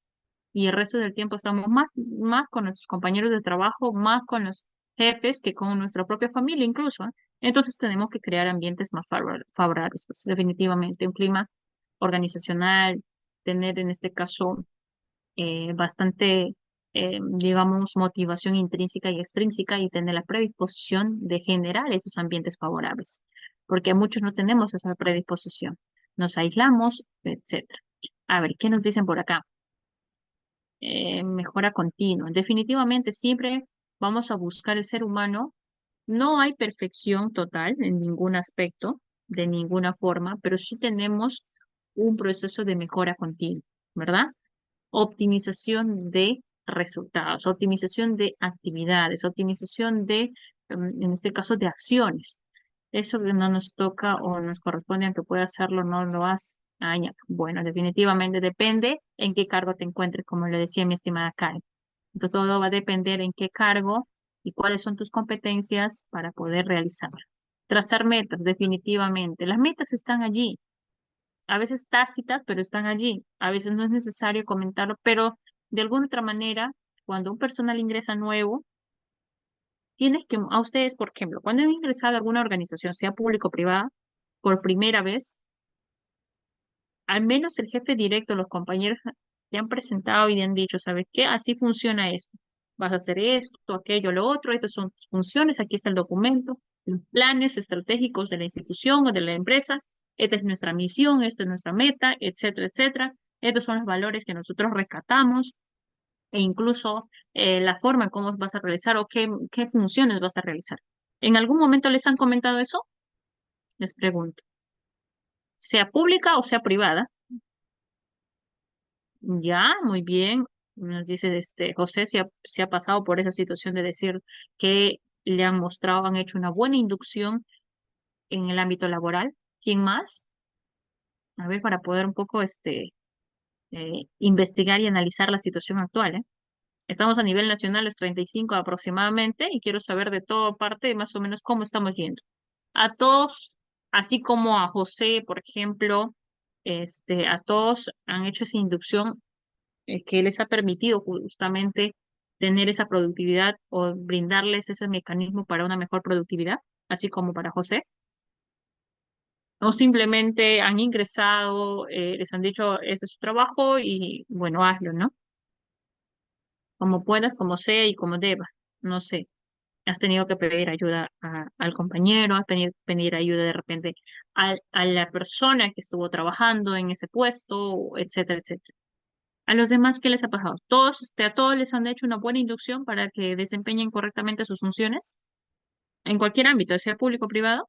Y el resto del tiempo estamos más con nuestros compañeros de trabajo, más con los jefes que con nuestra propia familia incluso, ¿eh? Entonces tenemos que crear ambientes más favorables, pues definitivamente un clima organizacional, tener en este caso bastante, digamos, motivación intrínseca y extrínseca y tener la predisposición de generar esos ambientes favorables, porque muchos no tenemos esa predisposición. Nos aislamos, etcétera. A ver, ¿qué nos dicen por acá? Mejora continua. Definitivamente siempre vamos a buscar el ser humano. No hay perfección total en ningún aspecto, de ninguna forma, pero sí tenemos un proceso de mejora continua, ¿verdad? Optimización de resultados, optimización de actividades, optimización de, en este caso, de acciones. Eso que no nos toca o nos corresponde, aunque pueda hacerlo, no lo hace. Ah, ya. Bueno, definitivamente depende en qué cargo te encuentres, como le decía mi estimada Karen. Entonces, todo va a depender en qué cargo y cuáles son tus competencias para poder realizarlo. Trazar metas, definitivamente. Las metas están allí, a veces tácitas, pero están allí. A veces no es necesario comentarlo, pero de alguna otra manera, cuando un personal ingresa nuevo, tienes que, a ustedes, por ejemplo, cuando han ingresado a alguna organización, sea público o privada, por primera vez, al menos el jefe directo, los compañeros te han presentado y te han dicho, ¿sabes qué? Así funciona esto. Vas a hacer esto, aquello, lo otro, estas son tus funciones, aquí está el documento, los planes estratégicos de la institución o de la empresa, esta es nuestra misión, esta es nuestra meta, etcétera, etcétera. Estos son los valores que nosotros rescatamos e incluso la forma en cómo vas a realizar o qué funciones vas a realizar. ¿En algún momento les han comentado eso? Les pregunto. Sea pública o sea privada. Ya, muy bien. Nos dice José si ha pasado por esa situación de decir que le han mostrado, han hecho una buena inducción en el ámbito laboral. ¿Quién más? A ver, para poder un poco investigar y analizar la situación actual, ¿eh? Estamos a nivel nacional, es 35 aproximadamente, y quiero saber de toda parte más o menos cómo estamos yendo. A todos, así como a José, por ejemplo, a todos han hecho esa inducción que les ha permitido justamente tener esa productividad o brindarles ese mecanismo para una mejor productividad, así como para José. O simplemente han ingresado, les han dicho, este es su trabajo y bueno, hazlo, ¿no? Como puedas, como sea y como deba. No sé. Has tenido que pedir ayuda al compañero, has tenido que pedir ayuda de repente a la persona que estuvo trabajando en ese puesto, etcétera, etcétera. A los demás, ¿qué les ha pasado? ¿Todos, a todos les han hecho una buena inducción para que desempeñen correctamente sus funciones? En cualquier ámbito, sea público o privado.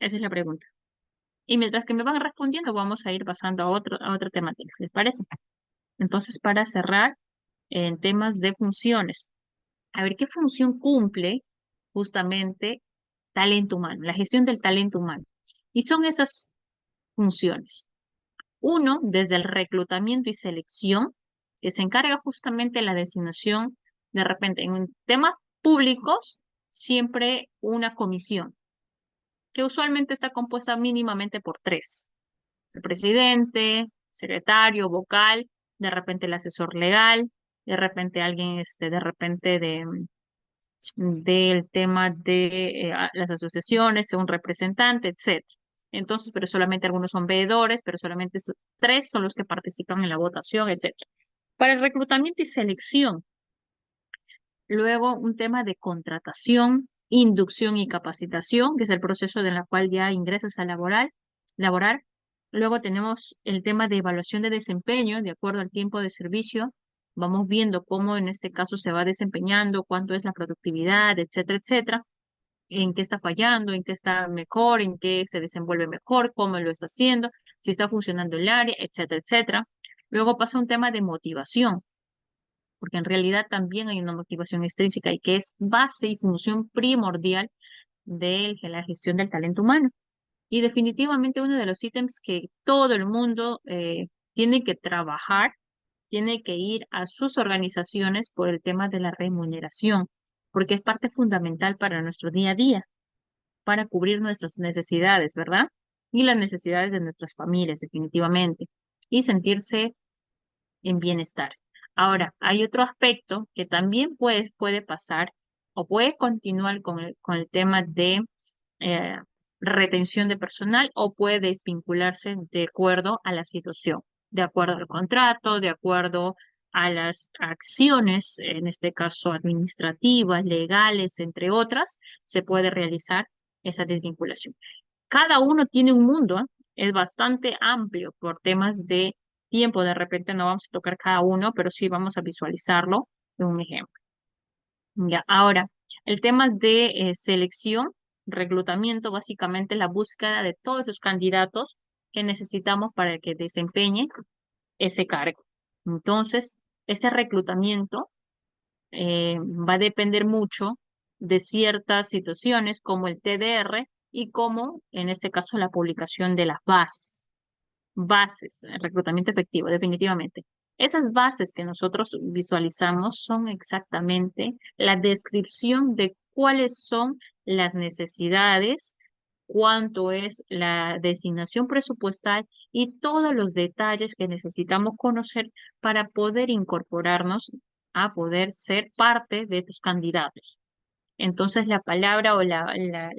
Esa es la pregunta. Y mientras que me van respondiendo, vamos a ir pasando a otra temática. ¿Les parece? Entonces, para cerrar, en temas de funciones, a ver qué función cumple justamente talento humano, la gestión del talento humano. Y son esas funciones. Uno, desde el reclutamiento y selección, que se encarga justamente de la designación, de repente, en temas públicos, siempre una comisión, que usualmente está compuesta mínimamente por tres: el presidente, secretario, vocal, de repente el asesor legal, de repente alguien, de repente del tema de las asociaciones, un representante, etcétera. Entonces, pero solamente algunos son veedores, pero solamente tres son los que participan en la votación, etcétera. Para el reclutamiento y selección, luego un tema de contratación, inducción y capacitación, que es el proceso de la cual ya ingresas a laborar. Luego tenemos el tema de evaluación de desempeño, de acuerdo al tiempo de servicio. Vamos viendo cómo en este caso se va desempeñando, cuánto es la productividad, etcétera, etcétera, en qué está fallando, en qué está mejor, en qué se desenvuelve mejor, cómo lo está haciendo, si está funcionando el área, etcétera, etcétera. Luego pasa un tema de motivación, porque en realidad también hay una motivación extrínseca y que es base y función primordial de la gestión del talento humano. Y definitivamente uno de los ítems que todo el mundo tiene que trabajar, tiene que ir a sus organizaciones por el tema de la remuneración, porque es parte fundamental para nuestro día a día, para cubrir nuestras necesidades, ¿verdad? Y las necesidades de nuestras familias, definitivamente, y sentirse en bienestar. Ahora, hay otro aspecto que también puede pasar o puede continuar con el tema de eh, retención de personal o puede desvincularse de acuerdo a la situación, de acuerdo al contrato, de acuerdo a las acciones, en este caso administrativas, legales, entre otras, se puede realizar esa desvinculación. Cada uno tiene un mundo, ¿eh? Es bastante amplio por temas de tiempo. De repente no vamos a tocar cada uno, pero sí vamos a visualizarlo en un ejemplo. Ya, ahora, el tema de selección, reclutamiento, básicamente la búsqueda de todos los candidatos que necesitamos para que desempeñen ese cargo. Entonces, este reclutamiento va a depender mucho de ciertas situaciones como el TDR y como, en este caso, la publicación de las bases. Bases, reclutamiento efectivo, definitivamente. Esas bases que nosotros visualizamos son exactamente la descripción de cuáles son las necesidades, cuánto es la designación presupuestal y todos los detalles que necesitamos conocer para poder incorporarnos a poder ser parte de tus candidatos. Entonces, la palabra o la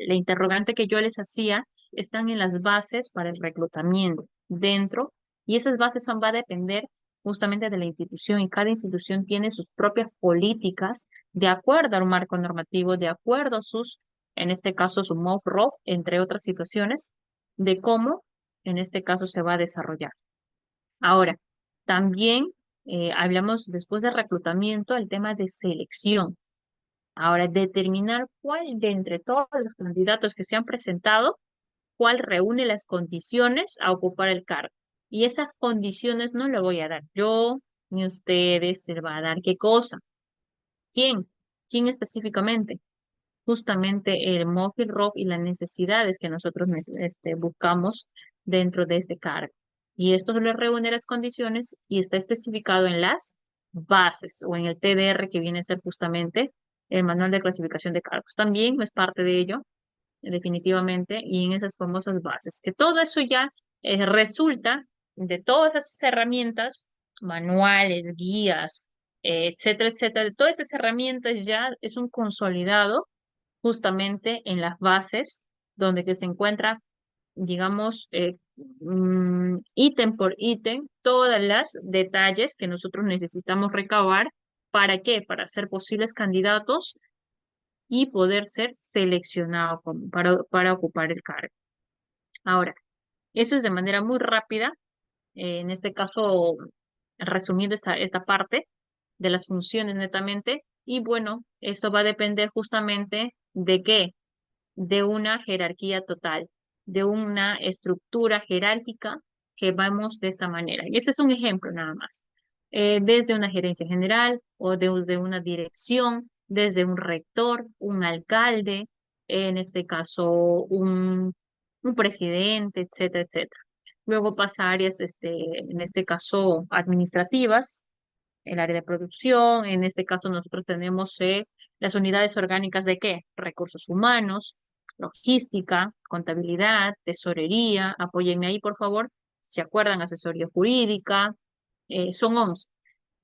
interrogante que yo les hacía están en las bases para el reclutamiento dentro, y esas bases va a depender justamente de la institución, y cada institución tiene sus propias políticas de acuerdo a un marco normativo, de acuerdo a sus, en este caso, su MOF-ROF, entre otras situaciones, de cómo, en este caso, se va a desarrollar. Ahora, también hablamos después de reclutamiento, el tema de selección. Ahora, determinar cuál de entre todos los candidatos que se han presentado, cuál reúne las condiciones a ocupar el cargo. Y esas condiciones no le voy a dar yo, ni ustedes, se va a dar qué cosa. ¿Quién? ¿Quién específicamente? Justamente el MOF y el ROF y las necesidades que nosotros buscamos dentro de este cargo. Y esto le reúne las condiciones y está especificado en las bases o en el TDR que viene a ser justamente el manual de clasificación de cargos. También es parte de ello, definitivamente, y en esas famosas bases. Que todo eso ya resulta de todas esas herramientas, manuales, guías, etcétera, etcétera, de todas esas herramientas ya es un consolidado justamente en las bases donde que se encuentra, digamos, ítem por ítem, todas las detalles que nosotros necesitamos recabar. ¿Para qué? Para ser posibles candidatos y poder ser seleccionados para ocupar el cargo. Ahora, eso es de manera muy rápida, en este caso, resumiendo esta parte de las funciones netamente, y bueno, esto va a depender justamente de qué, de una jerarquía total, de una estructura jerárquica que vamos de esta manera. Y este es un ejemplo nada más. Desde una gerencia general o de una dirección, desde un rector, un alcalde, en este caso un presidente, etcétera, etcétera. Luego pasa a áreas, en este caso, administrativas, el área de producción. En este caso nosotros tenemos las unidades orgánicas de qué? Recursos humanos, logística, contabilidad, tesorería. Apóyenme ahí, por favor. ¿Se acuerdan? Asesoría jurídica. Son 11.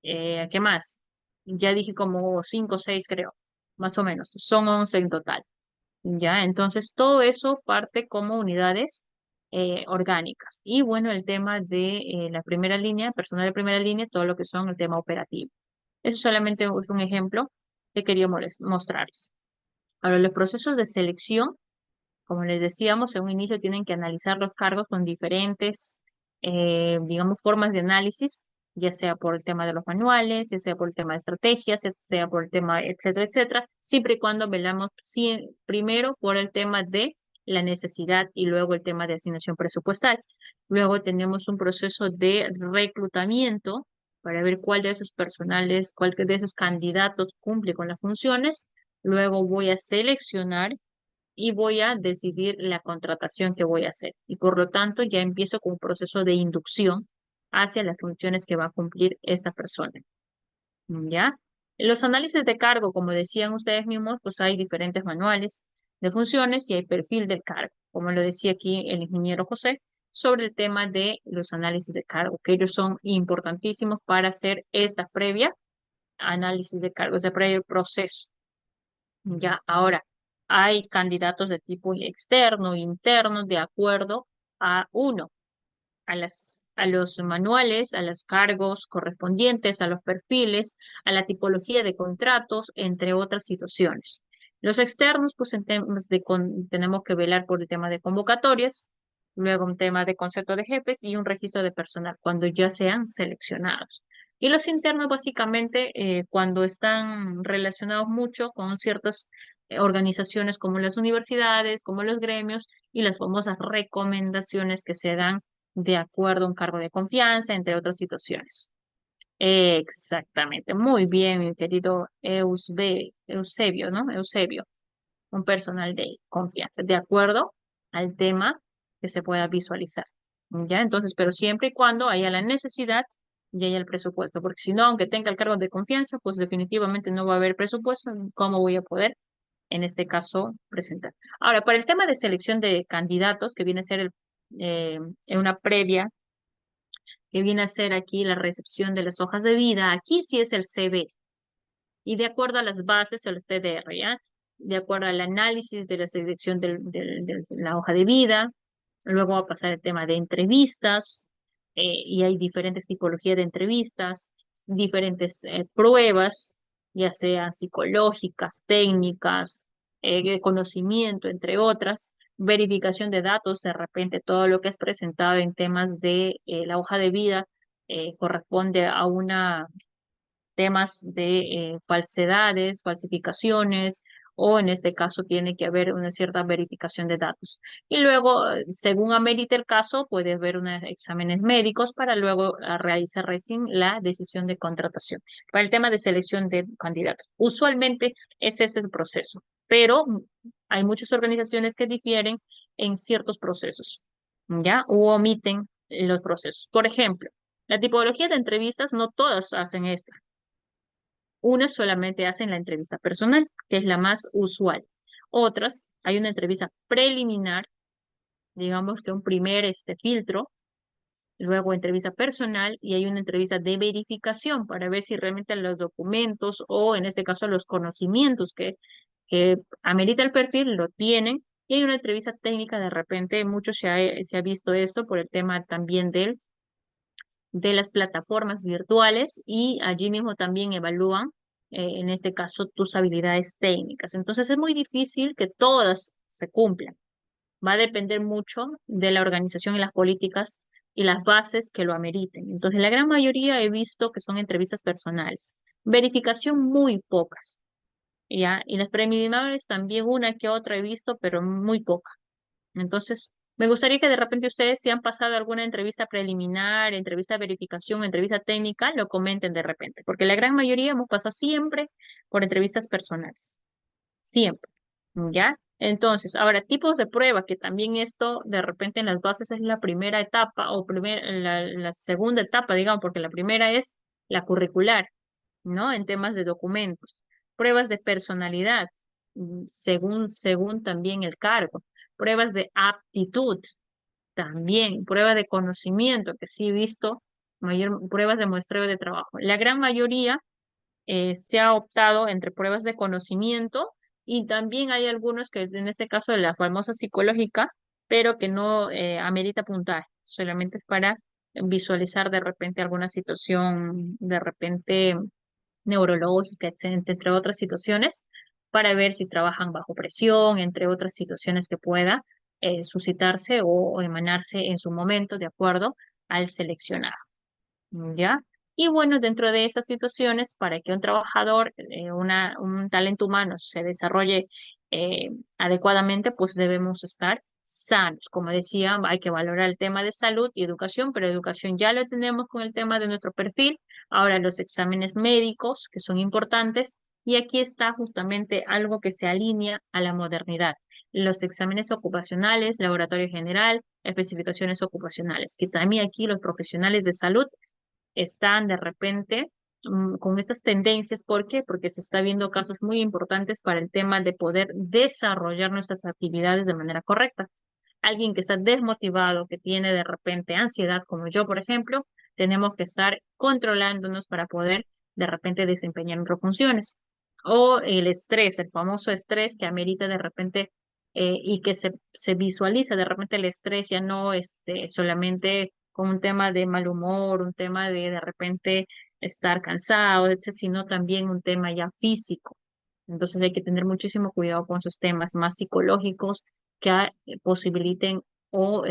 ¿Qué más? Ya dije como 5 o 6, creo, más o menos. Son 11 en total. Ya, entonces todo eso parte como unidades orgánicas. Y bueno, el tema de la primera línea, personal de primera línea, todo lo que son el tema operativo. Eso solamente es un ejemplo que quería mostrarles. Ahora, los procesos de selección, como les decíamos, en un inicio tienen que analizar los cargos con diferentes, digamos, formas de análisis, ya sea por el tema de los manuales, ya sea por el tema de estrategias, ya sea por el tema, etcétera, etcétera, siempre y cuando velamos primero por el tema de la necesidad y luego el tema de asignación presupuestal. Luego tenemos un proceso de reclutamiento para ver cuál de esos personales, cuál de esos candidatos cumple con las funciones. Luego voy a seleccionar y voy a decidir la contratación que voy a hacer. Y por lo tanto, ya empiezo con un proceso de inducción hacia las funciones que va a cumplir esta persona. ¿Ya? Los análisis de cargo, como decían ustedes mismos, pues hay diferentes manuales de funciones y hay perfil del cargo, como lo decía aquí el ingeniero José, sobre el tema de los análisis de cargo, que ellos son importantísimos para hacer esta previa análisis de cargo, ese previo proceso. Ya, ahora, hay candidatos de tipo externo, interno, de acuerdo a uno a los manuales, a los cargos correspondientes, a los perfiles, a la tipología de contratos, entre otras situaciones. Los externos, pues en temas tenemos que velar por el tema de convocatorias, luego un tema de concepto de jefes y un registro de personal cuando ya sean seleccionados. Y los internos, básicamente, cuando están relacionados mucho con ciertas organizaciones como las universidades, como los gremios y las famosas recomendaciones que se dan de acuerdo a un cargo de confianza, entre otras situaciones. Exactamente, muy bien, mi querido Eusebio, ¿no? Eusebio, un personal de confianza, de acuerdo al tema que se pueda visualizar. ¿Ya? Entonces, pero siempre y cuando haya la necesidad y haya el presupuesto, porque si no, aunque tenga el cargo de confianza, pues definitivamente no va a haber presupuesto, ¿cómo voy a poder, en este caso, presentar? Ahora, para el tema de selección de candidatos, que viene a ser en una previa que viene a ser aquí la recepción de las hojas de vida. Aquí sí es el CV. Y de acuerdo a las bases o el TDR, ¿ya? De acuerdo al análisis de la selección de la hoja de vida. Luego va a pasar el tema de entrevistas. Y hay diferentes tipologías de entrevistas, diferentes pruebas, ya sean psicológicas, técnicas, de conocimiento, entre otras verificación de datos, de repente todo lo que es presentado en temas de la hoja de vida corresponde a una temas de falsedades, falsificaciones, o en este caso tiene que haber una cierta verificación de datos. Y luego, según amerite el caso, puede haber unos exámenes médicos para luego realizar recién la decisión de contratación. Para el tema de selección de candidatos, usualmente este es el proceso, pero hay muchas organizaciones que difieren en ciertos procesos, ¿ya? O omiten los procesos. Por ejemplo, la tipología de entrevistas, no todas hacen esto. Unas solamente hacen la entrevista personal, que es la más usual. Otras, hay una entrevista preliminar, digamos que un primer filtro, luego entrevista personal y hay una entrevista de verificación para ver si realmente los documentos o en este caso los conocimientos que amerita el perfil lo tienen. Y hay una entrevista técnica, de repente, mucho se ha visto eso por el tema también de las plataformas virtuales y allí mismo también evalúan, en este caso, tus habilidades técnicas. Entonces es muy difícil que todas se cumplan. Va a depender mucho de la organización y las políticas y las bases que lo ameriten. Entonces la gran mayoría he visto que son entrevistas personales. Verificación muy pocas, ¿ya? Y las preliminares también una que otra he visto, pero muy poca. Entonces, me gustaría que de repente ustedes, si han pasado alguna entrevista preliminar, entrevista de verificación, entrevista técnica, lo comenten de repente, porque la gran mayoría hemos pasado siempre por entrevistas personales, siempre, ¿ya? Entonces, ahora, tipos de prueba, que también esto de repente en las bases es la primera etapa o la segunda etapa, digamos, porque la primera es la curricular, ¿no? En temas de documentos. Pruebas de personalidad, según también el cargo. Pruebas de aptitud, también. Pruebas de conocimiento, que sí he visto, pruebas de muestreo de trabajo. La gran mayoría se ha optado entre pruebas de conocimiento y también hay algunos que en este caso de la famosa psicológica, pero que no amerita puntaje, solamente es para visualizar de repente alguna situación de repente neurológica, etcétera, entre otras situaciones, para ver si trabajan bajo presión, entre otras situaciones que pueda suscitarse o emanarse en su momento de acuerdo al seleccionado. ¿Ya? Y bueno, dentro de estas situaciones, para que un trabajador, un talento humano se desarrolle adecuadamente, pues debemos estar sanos. Como decía, hay que valorar el tema de salud y educación, pero educación ya lo tenemos con el tema de nuestro perfil. Ahora los exámenes médicos, que son importantes, y aquí está justamente algo que se alinea a la modernidad. los exámenes ocupacionales, laboratorio general, especificaciones ocupacionales, que también aquí los profesionales de salud están de repente con estas tendencias. ¿Por qué? Porque se está viendo casos muy importantes para el tema de poder desarrollar nuestras actividades de manera correcta. Alguien que está desmotivado, que tiene de repente ansiedad, como yo, por ejemplo, tenemos que estar controlándonos para poder de repente desempeñar nuestras funciones. O el estrés, el famoso estrés que amerita de repente y que se visualiza de repente el estrés ya no solamente con un tema de mal humor, un tema de repente estar cansado, etc., sino también un tema ya físico. Entonces hay que tener muchísimo cuidado con esos temas más psicológicos que posibiliten o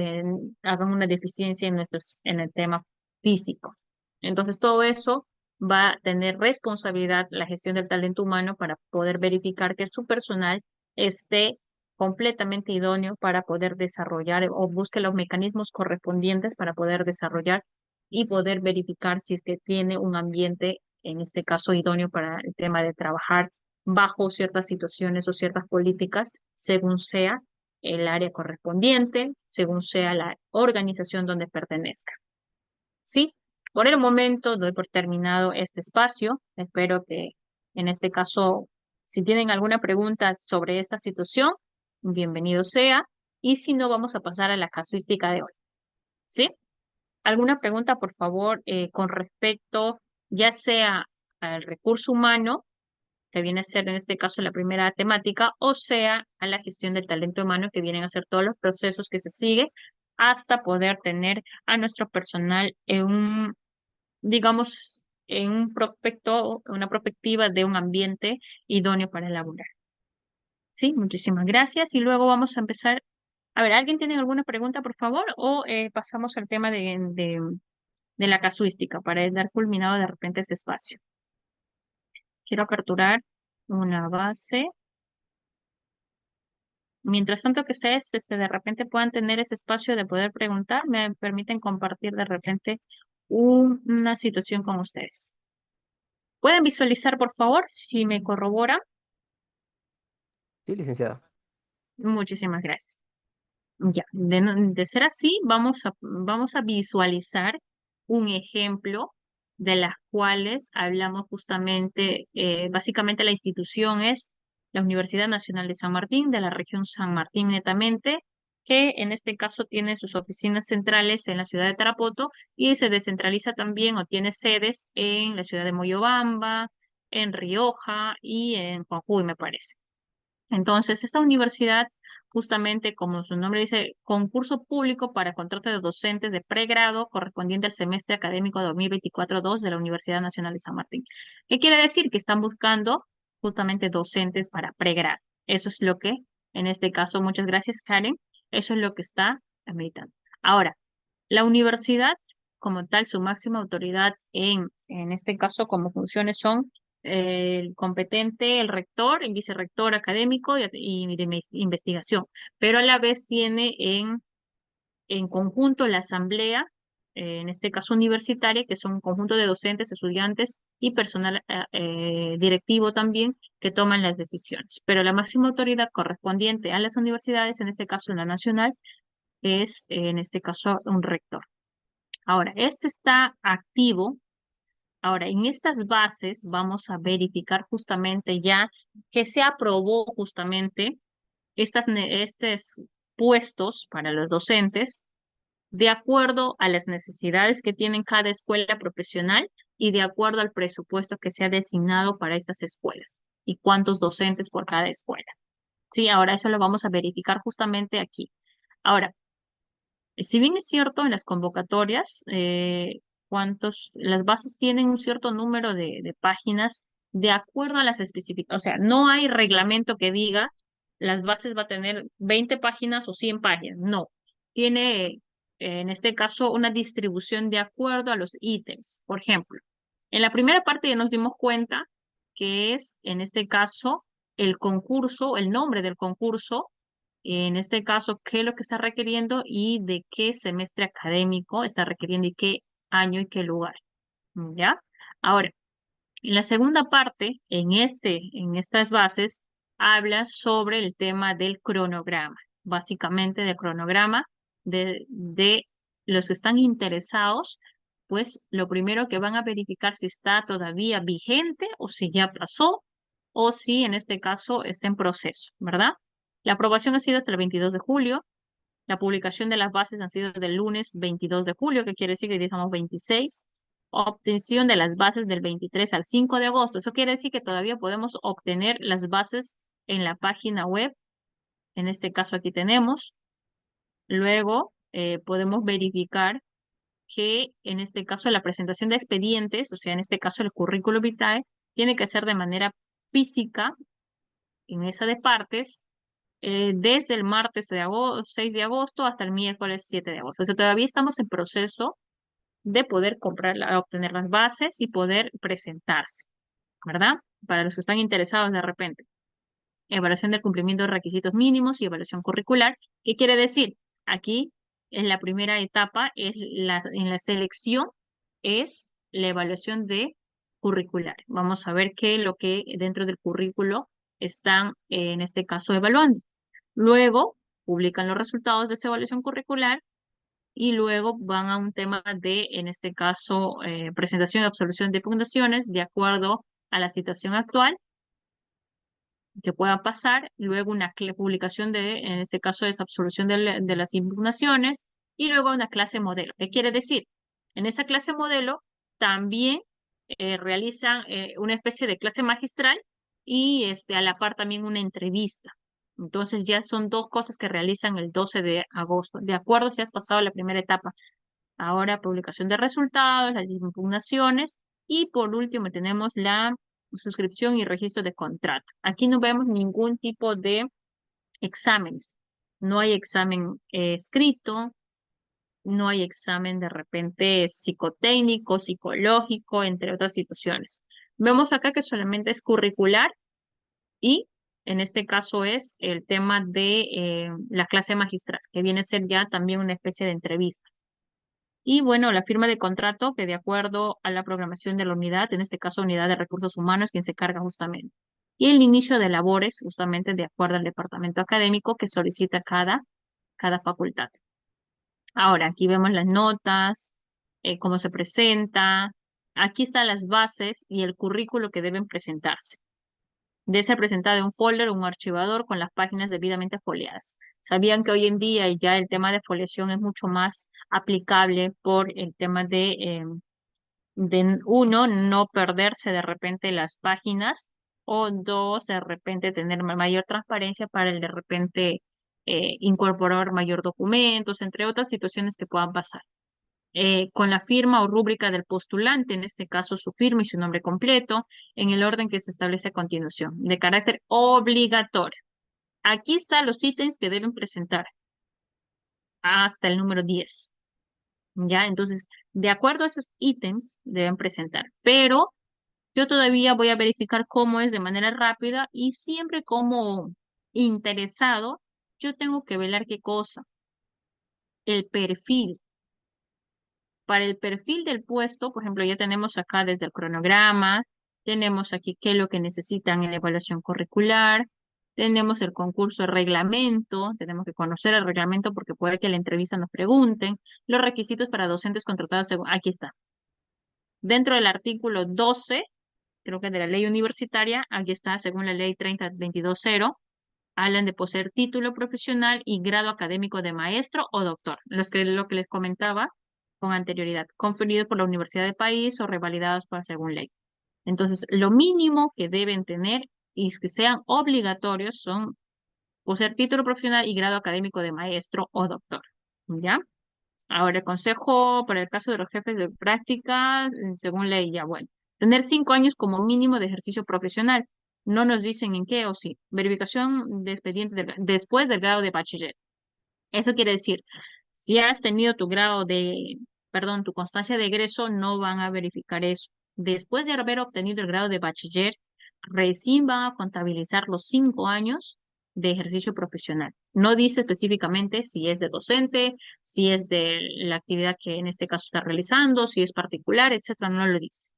hagan una deficiencia en en el tema físico. Entonces todo eso va a tener responsabilidad la gestión del talento humano para poder verificar que su personal esté completamente idóneo para poder desarrollar o busque los mecanismos correspondientes para poder desarrollar y poder verificar si es que tiene un ambiente, en este caso, idóneo para el tema de trabajar bajo ciertas situaciones o ciertas políticas, según sea el área correspondiente, según sea la organización donde pertenezca. Sí, por el momento doy por terminado este espacio. Espero que en este caso, si tienen alguna pregunta sobre esta situación, bienvenido sea. Y si no, vamos a pasar a la casuística de hoy. ¿Sí? ¿Alguna pregunta, por favor, con respecto ya sea al recurso humano, que viene a ser en este caso la primera temática, o sea a la gestión del talento humano, que vienen a ser todos los procesos que se siguen hasta poder tener a nuestro personal en un, digamos, en un prospecto, una perspectiva de un ambiente idóneo para elaborar? Sí, muchísimas gracias. Y luego vamos a empezar. A ver, ¿alguien tiene alguna pregunta, por favor? O pasamos al tema de la casuística para dar culminado de repente este espacio. Quiero aperturar una base. Mientras tanto que ustedes de repente puedan tener ese espacio de poder preguntar, me permiten compartir de repente una situación con ustedes. ¿Pueden visualizar, por favor, si me corroboran? Sí, licenciada. Muchísimas gracias. Ya, de ser así, vamos a visualizar un ejemplo de las cuales hablamos justamente, básicamente la institución es la Universidad Nacional de San Martín, de la región San Martín netamente, que en este caso tiene sus oficinas centrales en la ciudad de Tarapoto y se descentraliza también o tiene sedes en la ciudad de Moyobamba, en Rioja y en Jujuy, me parece. Entonces, esta universidad, justamente como su nombre dice, concurso público para contrato de docentes de pregrado correspondiente al semestre académico 2024-2 de la Universidad Nacional de San Martín. ¿Qué quiere decir? Que están buscando justamente docentes para pregrado. Eso es lo que, en este caso, muchas gracias, Karen, eso es lo que está habilitando. Ahora, la universidad, como tal, su máxima autoridad en este caso, como funciones son el competente, el rector, el vicerrector académico y de investigación, pero a la vez tiene en conjunto la asamblea, en este caso universitaria, que son un conjunto de docentes, estudiantes y personal directivo también, que toman las decisiones. Pero la máxima autoridad correspondiente a las universidades, en este caso la nacional, es en este caso un rector. Ahora, este está activo. Ahora, en estas bases vamos a verificar justamente ya que se aprobó justamente estos puestos para los docentes de acuerdo a las necesidades que tienen cada escuela profesional y de acuerdo al presupuesto que se ha designado para estas escuelas y cuántos docentes por cada escuela. Sí, ahora eso lo vamos a verificar justamente aquí. Ahora, si bien es cierto, en las convocatorias, las bases tienen un cierto número de páginas de acuerdo a las especificaciones. O sea, no hay reglamento que diga las bases va a tener 20 páginas o 100 páginas. No. Tiene, en este caso, una distribución de acuerdo a los ítems. Por ejemplo, en la primera parte ya nos dimos cuenta que es, en este caso, el concurso, el nombre del concurso en este caso, qué es lo que está requiriendo y de qué semestre académico está requiriendo y qué año y qué lugar. ¿Ya? Ahora, en la segunda parte, en estas bases, habla sobre el tema del cronograma, básicamente del cronograma de los que están interesados, pues lo primero que van a verificar si está todavía vigente o si ya pasó o si en este caso está en proceso, ¿verdad? La aprobación ha sido hasta el 22 de julio. La publicación de las bases ha sido del lunes 22 de julio, que quiere decir que hoy estamos 26. Obtención de las bases del 23 al 5 de agosto. Eso quiere decir que todavía podemos obtener las bases en la página web. En este caso aquí tenemos. Luego podemos verificar que en este caso la presentación de expedientes, o sea, en este caso el currículo vitae, tiene que ser de manera física en esa de partes desde el martes de agosto, 6 de agosto hasta el miércoles 7 de agosto. O sea, todavía estamos en proceso de poder comprar, obtener las bases y poder presentarse, ¿verdad? Para los que están interesados de repente. Evaluación del cumplimiento de requisitos mínimos y evaluación curricular. ¿Qué quiere decir? Aquí, en la primera etapa, en la selección, es la evaluación de curricular. Vamos a ver qué es lo que dentro del currículo están, en este caso, evaluando. Luego publican los resultados de esa evaluación curricular y luego van a un tema de, en este caso, presentación y absolución de impugnaciones de acuerdo a la situación actual que pueda pasar, luego una publicación de, en este caso, de esa absolución de las impugnaciones y luego una clase modelo. ¿Qué quiere decir? En esa clase modelo también realizan una especie de clase magistral y a la par también una entrevista. Entonces ya son dos cosas que realizan el 12 de agosto, de acuerdo si has pasado la primera etapa. Ahora publicación de resultados, las impugnaciones y por último tenemos la suscripción y registro de contrato. Aquí no vemos ningún tipo de exámenes. No hay examen escrito, no hay examen de repente psicotécnico, psicológico, entre otras situaciones. Vemos acá que solamente es curricular y en este caso es el tema de la clase magistral, que viene a ser ya también una especie de entrevista. Y bueno, la firma de contrato que de acuerdo a la programación de la unidad, en este caso unidad de recursos humanos, quien se carga justamente. Y el inicio de labores, justamente de acuerdo al departamento académico que solicita cada facultad. Ahora, aquí vemos las notas, cómo se presenta. Aquí están las bases y el currículo que deben presentarse. Debe ser presentada en un folder o un archivador con las páginas debidamente foliadas. Sabían que hoy en día ya el tema de foliación es mucho más aplicable por el tema de uno, no perderse de repente las páginas o dos, de repente tener mayor transparencia para el de repente incorporar mayor documentos, entre otras situaciones que puedan pasar con la firma o rúbrica del postulante, en este caso su firma y su nombre completo, en el orden que se establece a continuación, de carácter obligatorio. Aquí están los ítems que deben presentar hasta el número 10. ¿Ya? Entonces, de acuerdo a esos ítems, deben presentar. Pero yo todavía voy a verificar cómo es de manera rápida y siempre como interesado, yo tengo que velar qué cosa, el perfil. Para el perfil del puesto, por ejemplo, ya tenemos acá desde el cronograma, tenemos aquí qué es lo que necesitan en la evaluación curricular, tenemos el concurso de reglamento, tenemos que conocer el reglamento porque puede que en la entrevista nos pregunten, los requisitos para docentes contratados según, aquí está. Dentro del artículo 12, creo que de la ley universitaria, aquí está, según la ley 3022.0, hablan de poseer título profesional y grado académico de maestro o doctor, lo que les comentaba con anterioridad, conferidos por la universidad del país o revalidados por según ley. Entonces, lo mínimo que deben tener y que sean obligatorios son poseer título profesional y grado académico de maestro o doctor. ¿Ya? Ahora, el consejo para el caso de los jefes de práctica, según ley, ya bueno, tener 5 años como mínimo de ejercicio profesional. No nos dicen en qué o sí. Verificación de expediente después del grado de bachiller. Eso quiere decir, si has tenido tu grado de, perdón, tu constancia de egreso, no van a verificar eso. Después de haber obtenido el grado de bachiller, recién van a contabilizar los 5 años de ejercicio profesional. No dice específicamente si es de docente, si es de la actividad que en este caso está realizando, si es particular, etcétera, no lo dice.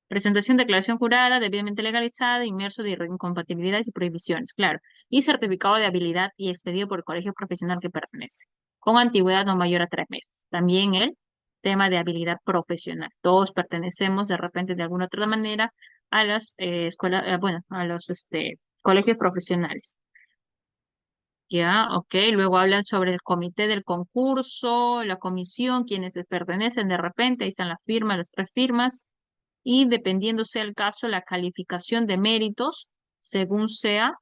Presentación, declaración jurada, debidamente legalizada, inmerso de incompatibilidades y prohibiciones, claro. Y certificado de habilidad y expedido por el colegio profesional que pertenece, con antigüedad no mayor a 3 meses. También el tema de habilidad profesional. Todos pertenecemos de repente de alguna otra manera a las escuelas, bueno, a los colegios profesionales. Ya, ok. Luego hablan sobre el comité del concurso, la comisión, quienes se pertenecen de repente, ahí están las firmas, las 3 firmas, y dependiendo sea el caso, la calificación de méritos según sea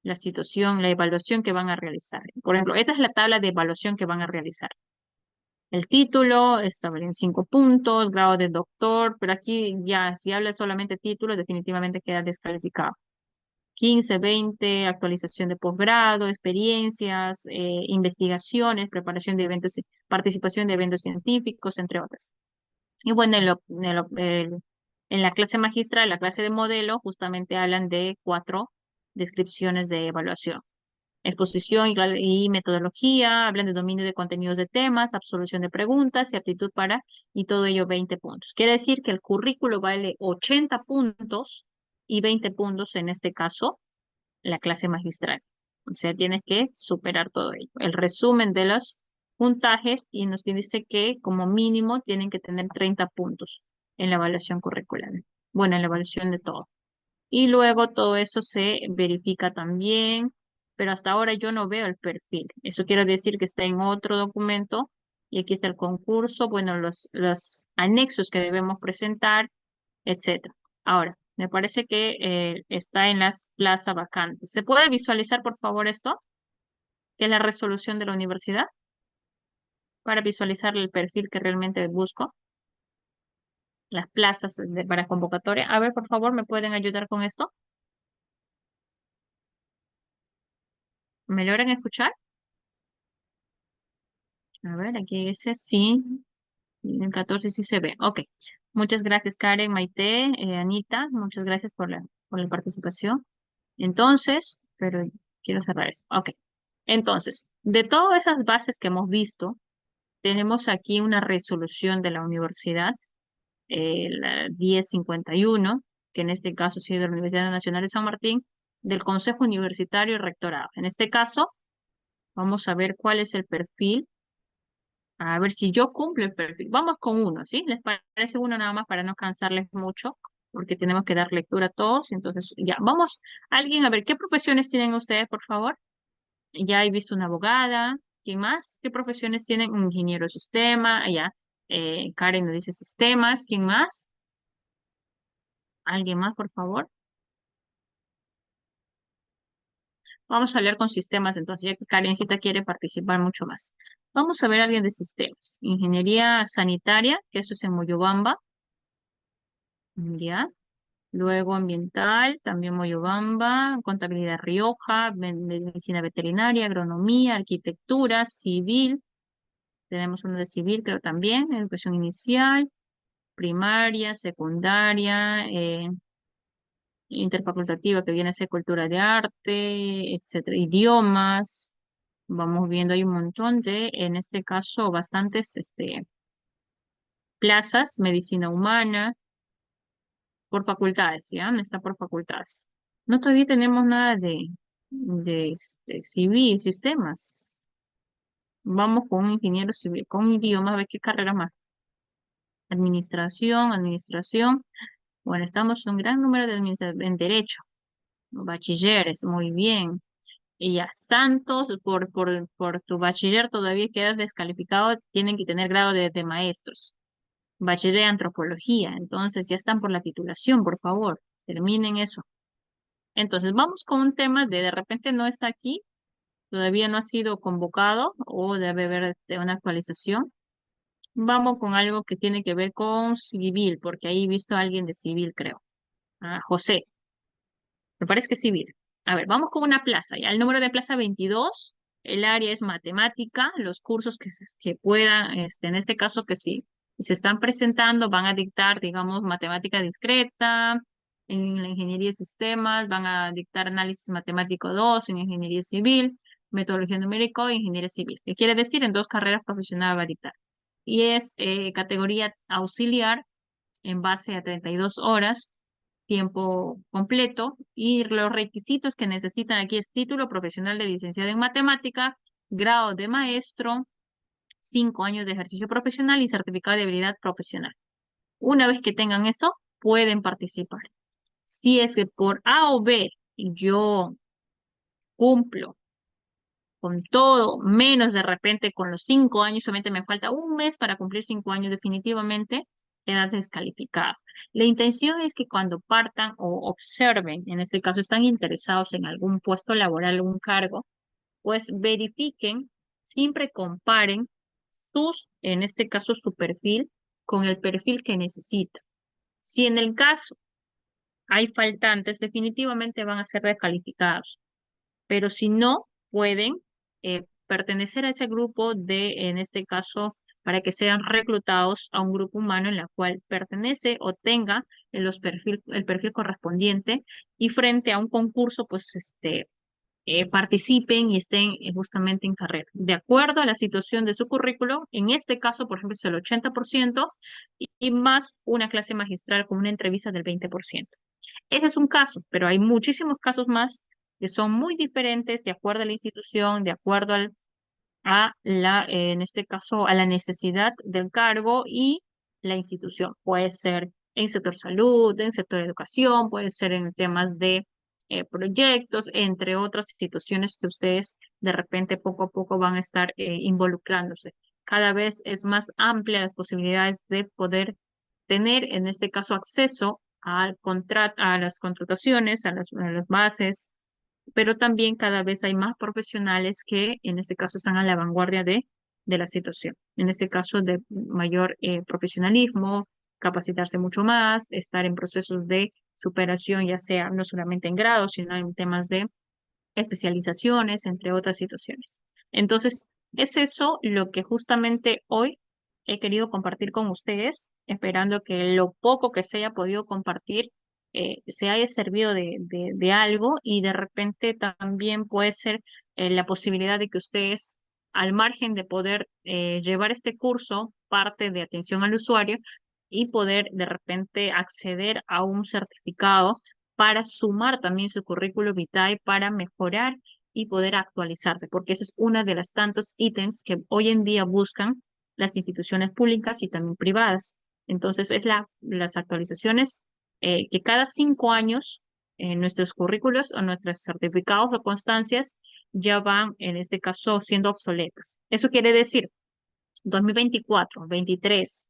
la situación, la evaluación que van a realizar. Por ejemplo, esta es la tabla de evaluación que van a realizar. El título está en 5 puntos, grado de doctor, pero aquí ya, si habla solamente título, definitivamente queda descalificado. 15, 20, actualización de posgrado, experiencias, investigaciones, preparación de eventos, participación de eventos científicos, entre otras. Y bueno, en la clase magistral, la clase de modelo, justamente hablan de 4 descripciones de evaluación. Exposición y metodología, hablan de dominio de contenidos de temas, absolución de preguntas y aptitud para, y todo ello 20 puntos. Quiere decir que el currículo vale 80 puntos y 20 puntos en este caso la clase magistral. O sea, tienes que superar todo ello. El resumen de los puntajes y nos dice que como mínimo tienen que tener 30 puntos en la evaluación curricular. Bueno, en la evaluación de todo. Y luego todo eso se verifica también, pero hasta ahora yo no veo el perfil. Eso quiere decir que está en otro documento y aquí está el concurso, bueno, los anexos que debemos presentar, etcétera. Ahora, me parece que está en las plazas vacantes. ¿Se puede visualizar, por favor, esto? Que es la resolución de la universidad para visualizar el perfil que realmente busco. Las plazas para convocatoria. A ver, por favor, ¿me pueden ayudar con esto? ¿Me logran escuchar? A ver, aquí dice sí. El 14 sí se ve. Ok. Muchas gracias, Karen, Maite, Anita. Muchas gracias por la participación. Entonces, pero quiero cerrar esto. Ok. Entonces, de todas esas bases que hemos visto, tenemos aquí una resolución de la universidad, la 1051, que en este caso ha sido de la Universidad Nacional de San Martín, del Consejo Universitario y Rectorado. En este caso, vamos a ver cuál es el perfil, a ver si yo cumplo el perfil. Vamos con uno, ¿sí? ¿Les parece uno nada más para no cansarles mucho? Porque tenemos que dar lectura a todos. Entonces, ya, vamos. Alguien, a ver, ¿qué profesiones tienen ustedes, por favor? Ya he visto una abogada. ¿Quién más? ¿Qué profesiones tienen? Un ingeniero de sistema. Ya. Karen nos dice sistemas. ¿Quién más? ¿Alguien más, por favor? Vamos a hablar con sistemas entonces, ya que Karencita quiere participar mucho más. Vamos a ver a alguien de sistemas. Ingeniería sanitaria, que eso es en Moyobamba. Ya. Luego ambiental, también Moyobamba. Contabilidad Rioja. Medicina veterinaria, agronomía, arquitectura, civil. Tenemos uno de civil, creo también, educación inicial, primaria, secundaria, interfacultativa, que viene a ser cultura de arte, etcétera, idiomas. Vamos viendo, hay un montón de, en este caso, bastantes plazas, medicina humana, por facultades, ¿ya? Está por facultades. No todavía tenemos nada de civil, sistemas. Vamos con un ingeniero civil, con idiomas, a ver qué carrera más. Administración. Bueno, estamos un gran número de en derecho, bachilleres, muy bien. Y ya, Santos, por tu bachiller todavía quedas descalificado, tienen que tener grado de maestros. Bachiller de antropología, entonces ya están por la titulación, por favor, terminen eso. Entonces, vamos con un tema de repente no está aquí, todavía no ha sido convocado o debe haber una actualización. Vamos con algo que tiene que ver con civil, porque ahí he visto a alguien de civil, creo. Ah, José, me parece que es civil. A ver, vamos con una plaza. Ya el número de plaza 22, el área es matemática, los cursos que puedan, en este caso que sí, se están presentando, van a dictar, digamos, matemática discreta, en la ingeniería de sistemas, van a dictar análisis matemático 2 en ingeniería civil, metodología numérica e ingeniería civil. ¿Qué quiere decir? En 2 carreras profesionales va a dictar. Y es categoría auxiliar en base a 32 horas, tiempo completo, y los requisitos que necesitan aquí es título profesional de licenciado en matemática, grado de maestro, 5 años de ejercicio profesional y certificado de habilidad profesional. Una vez que tengan esto, pueden participar. Si es que por A o B yo cumplo con todo, menos de repente con los 5 años, solamente me falta un mes para cumplir 5 años definitivamente, edad descalificada. La intención es que cuando partan o observen, en este caso están interesados en algún puesto laboral, algún cargo, pues verifiquen, siempre comparen en este caso su perfil con el perfil que necesita. Si en el caso hay faltantes, definitivamente van a ser descalificados, pero si no pueden pertenecer a ese grupo de, en este caso, para que sean reclutados a un grupo humano en la cual pertenece o tenga el perfil correspondiente y frente a un concurso, pues participen y estén justamente en carrera. De acuerdo a la situación de su currículo, en este caso, por ejemplo, es el 80% y más una clase magistral con una entrevista del 20%. Ese es un caso, pero hay muchísimos casos más que son muy diferentes de acuerdo a la institución, de acuerdo en este caso, a la necesidad del cargo y la institución. Puede ser en sector salud, en sector educación, puede ser en temas de proyectos, entre otras instituciones que ustedes de repente poco a poco van a estar involucrándose. Cada vez es más amplia las posibilidades de poder tener, en este caso, acceso a las contrataciones, a las bases, pero también cada vez hay más profesionales que en este caso están a la vanguardia de la situación. En este caso de mayor profesionalismo, capacitarse mucho más, estar en procesos de superación, ya sea no solamente en grados, sino en temas de especializaciones, entre otras situaciones. Entonces, es eso lo que justamente hoy he querido compartir con ustedes, esperando que lo poco que se haya podido compartir se haya servido de algo y de repente también puede ser la posibilidad de que ustedes, al margen de poder llevar este curso, parte de atención al usuario, y poder de repente acceder a un certificado para sumar también su currículo vitae para mejorar y poder actualizarse, porque ese es uno de los tantos ítems que hoy en día buscan las instituciones públicas y también privadas. Entonces, es las actualizaciones que cada 5 años nuestros currículos o nuestros certificados o constancias ya van, en este caso, siendo obsoletas. Eso quiere decir 2024, 23,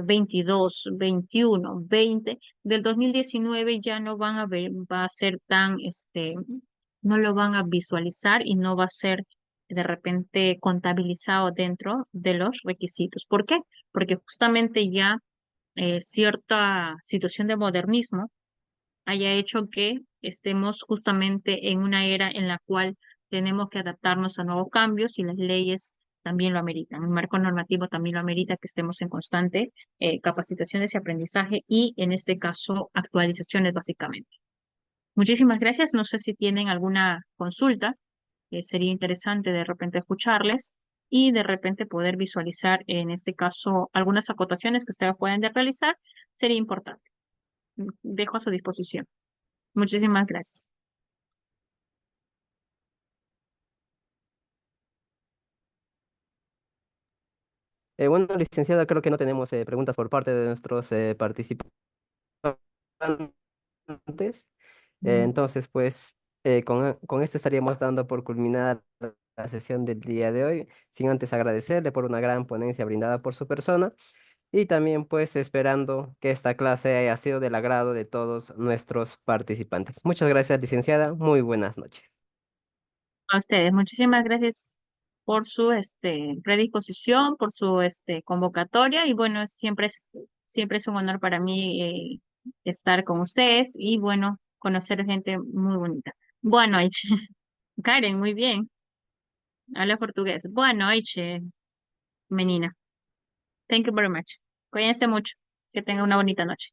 22, 21, 20, del 2019 ya no van a ver, va a ser tan, no lo van a visualizar y no va a ser de repente contabilizado dentro de los requisitos. ¿Por qué? Porque justamente ya cierta situación de modernismo haya hecho que estemos justamente en una era en la cual tenemos que adaptarnos a nuevos cambios y las leyes también lo ameritan. El marco normativo también lo amerita que estemos en constante capacitaciones y aprendizaje y en este caso actualizaciones básicamente. Muchísimas gracias. No sé si tienen alguna consulta, sería interesante de repente escucharles y de repente poder visualizar en este caso algunas acotaciones que ustedes pueden realizar, sería importante. Dejo a su disposición. Muchísimas gracias. Bueno, licenciada, creo que no tenemos preguntas por parte de nuestros participantes. Entonces, pues, con esto estaríamos dando por culminada la sesión del día de hoy, sin antes agradecerle por una gran ponencia brindada por su persona y también, pues, esperando que esta clase haya sido del agrado de todos nuestros participantes. Muchas gracias, licenciada. Muy buenas noches. A ustedes, muchísimas gracias por su predisposición, por su convocatoria y bueno, siempre es un honor para mí estar con ustedes y bueno, conocer gente muy bonita. Boa noite. Karen, muy bien. Habla portugués. Boa noite, menina. Thank you very much. Cuídense mucho. Que tengan una bonita noche.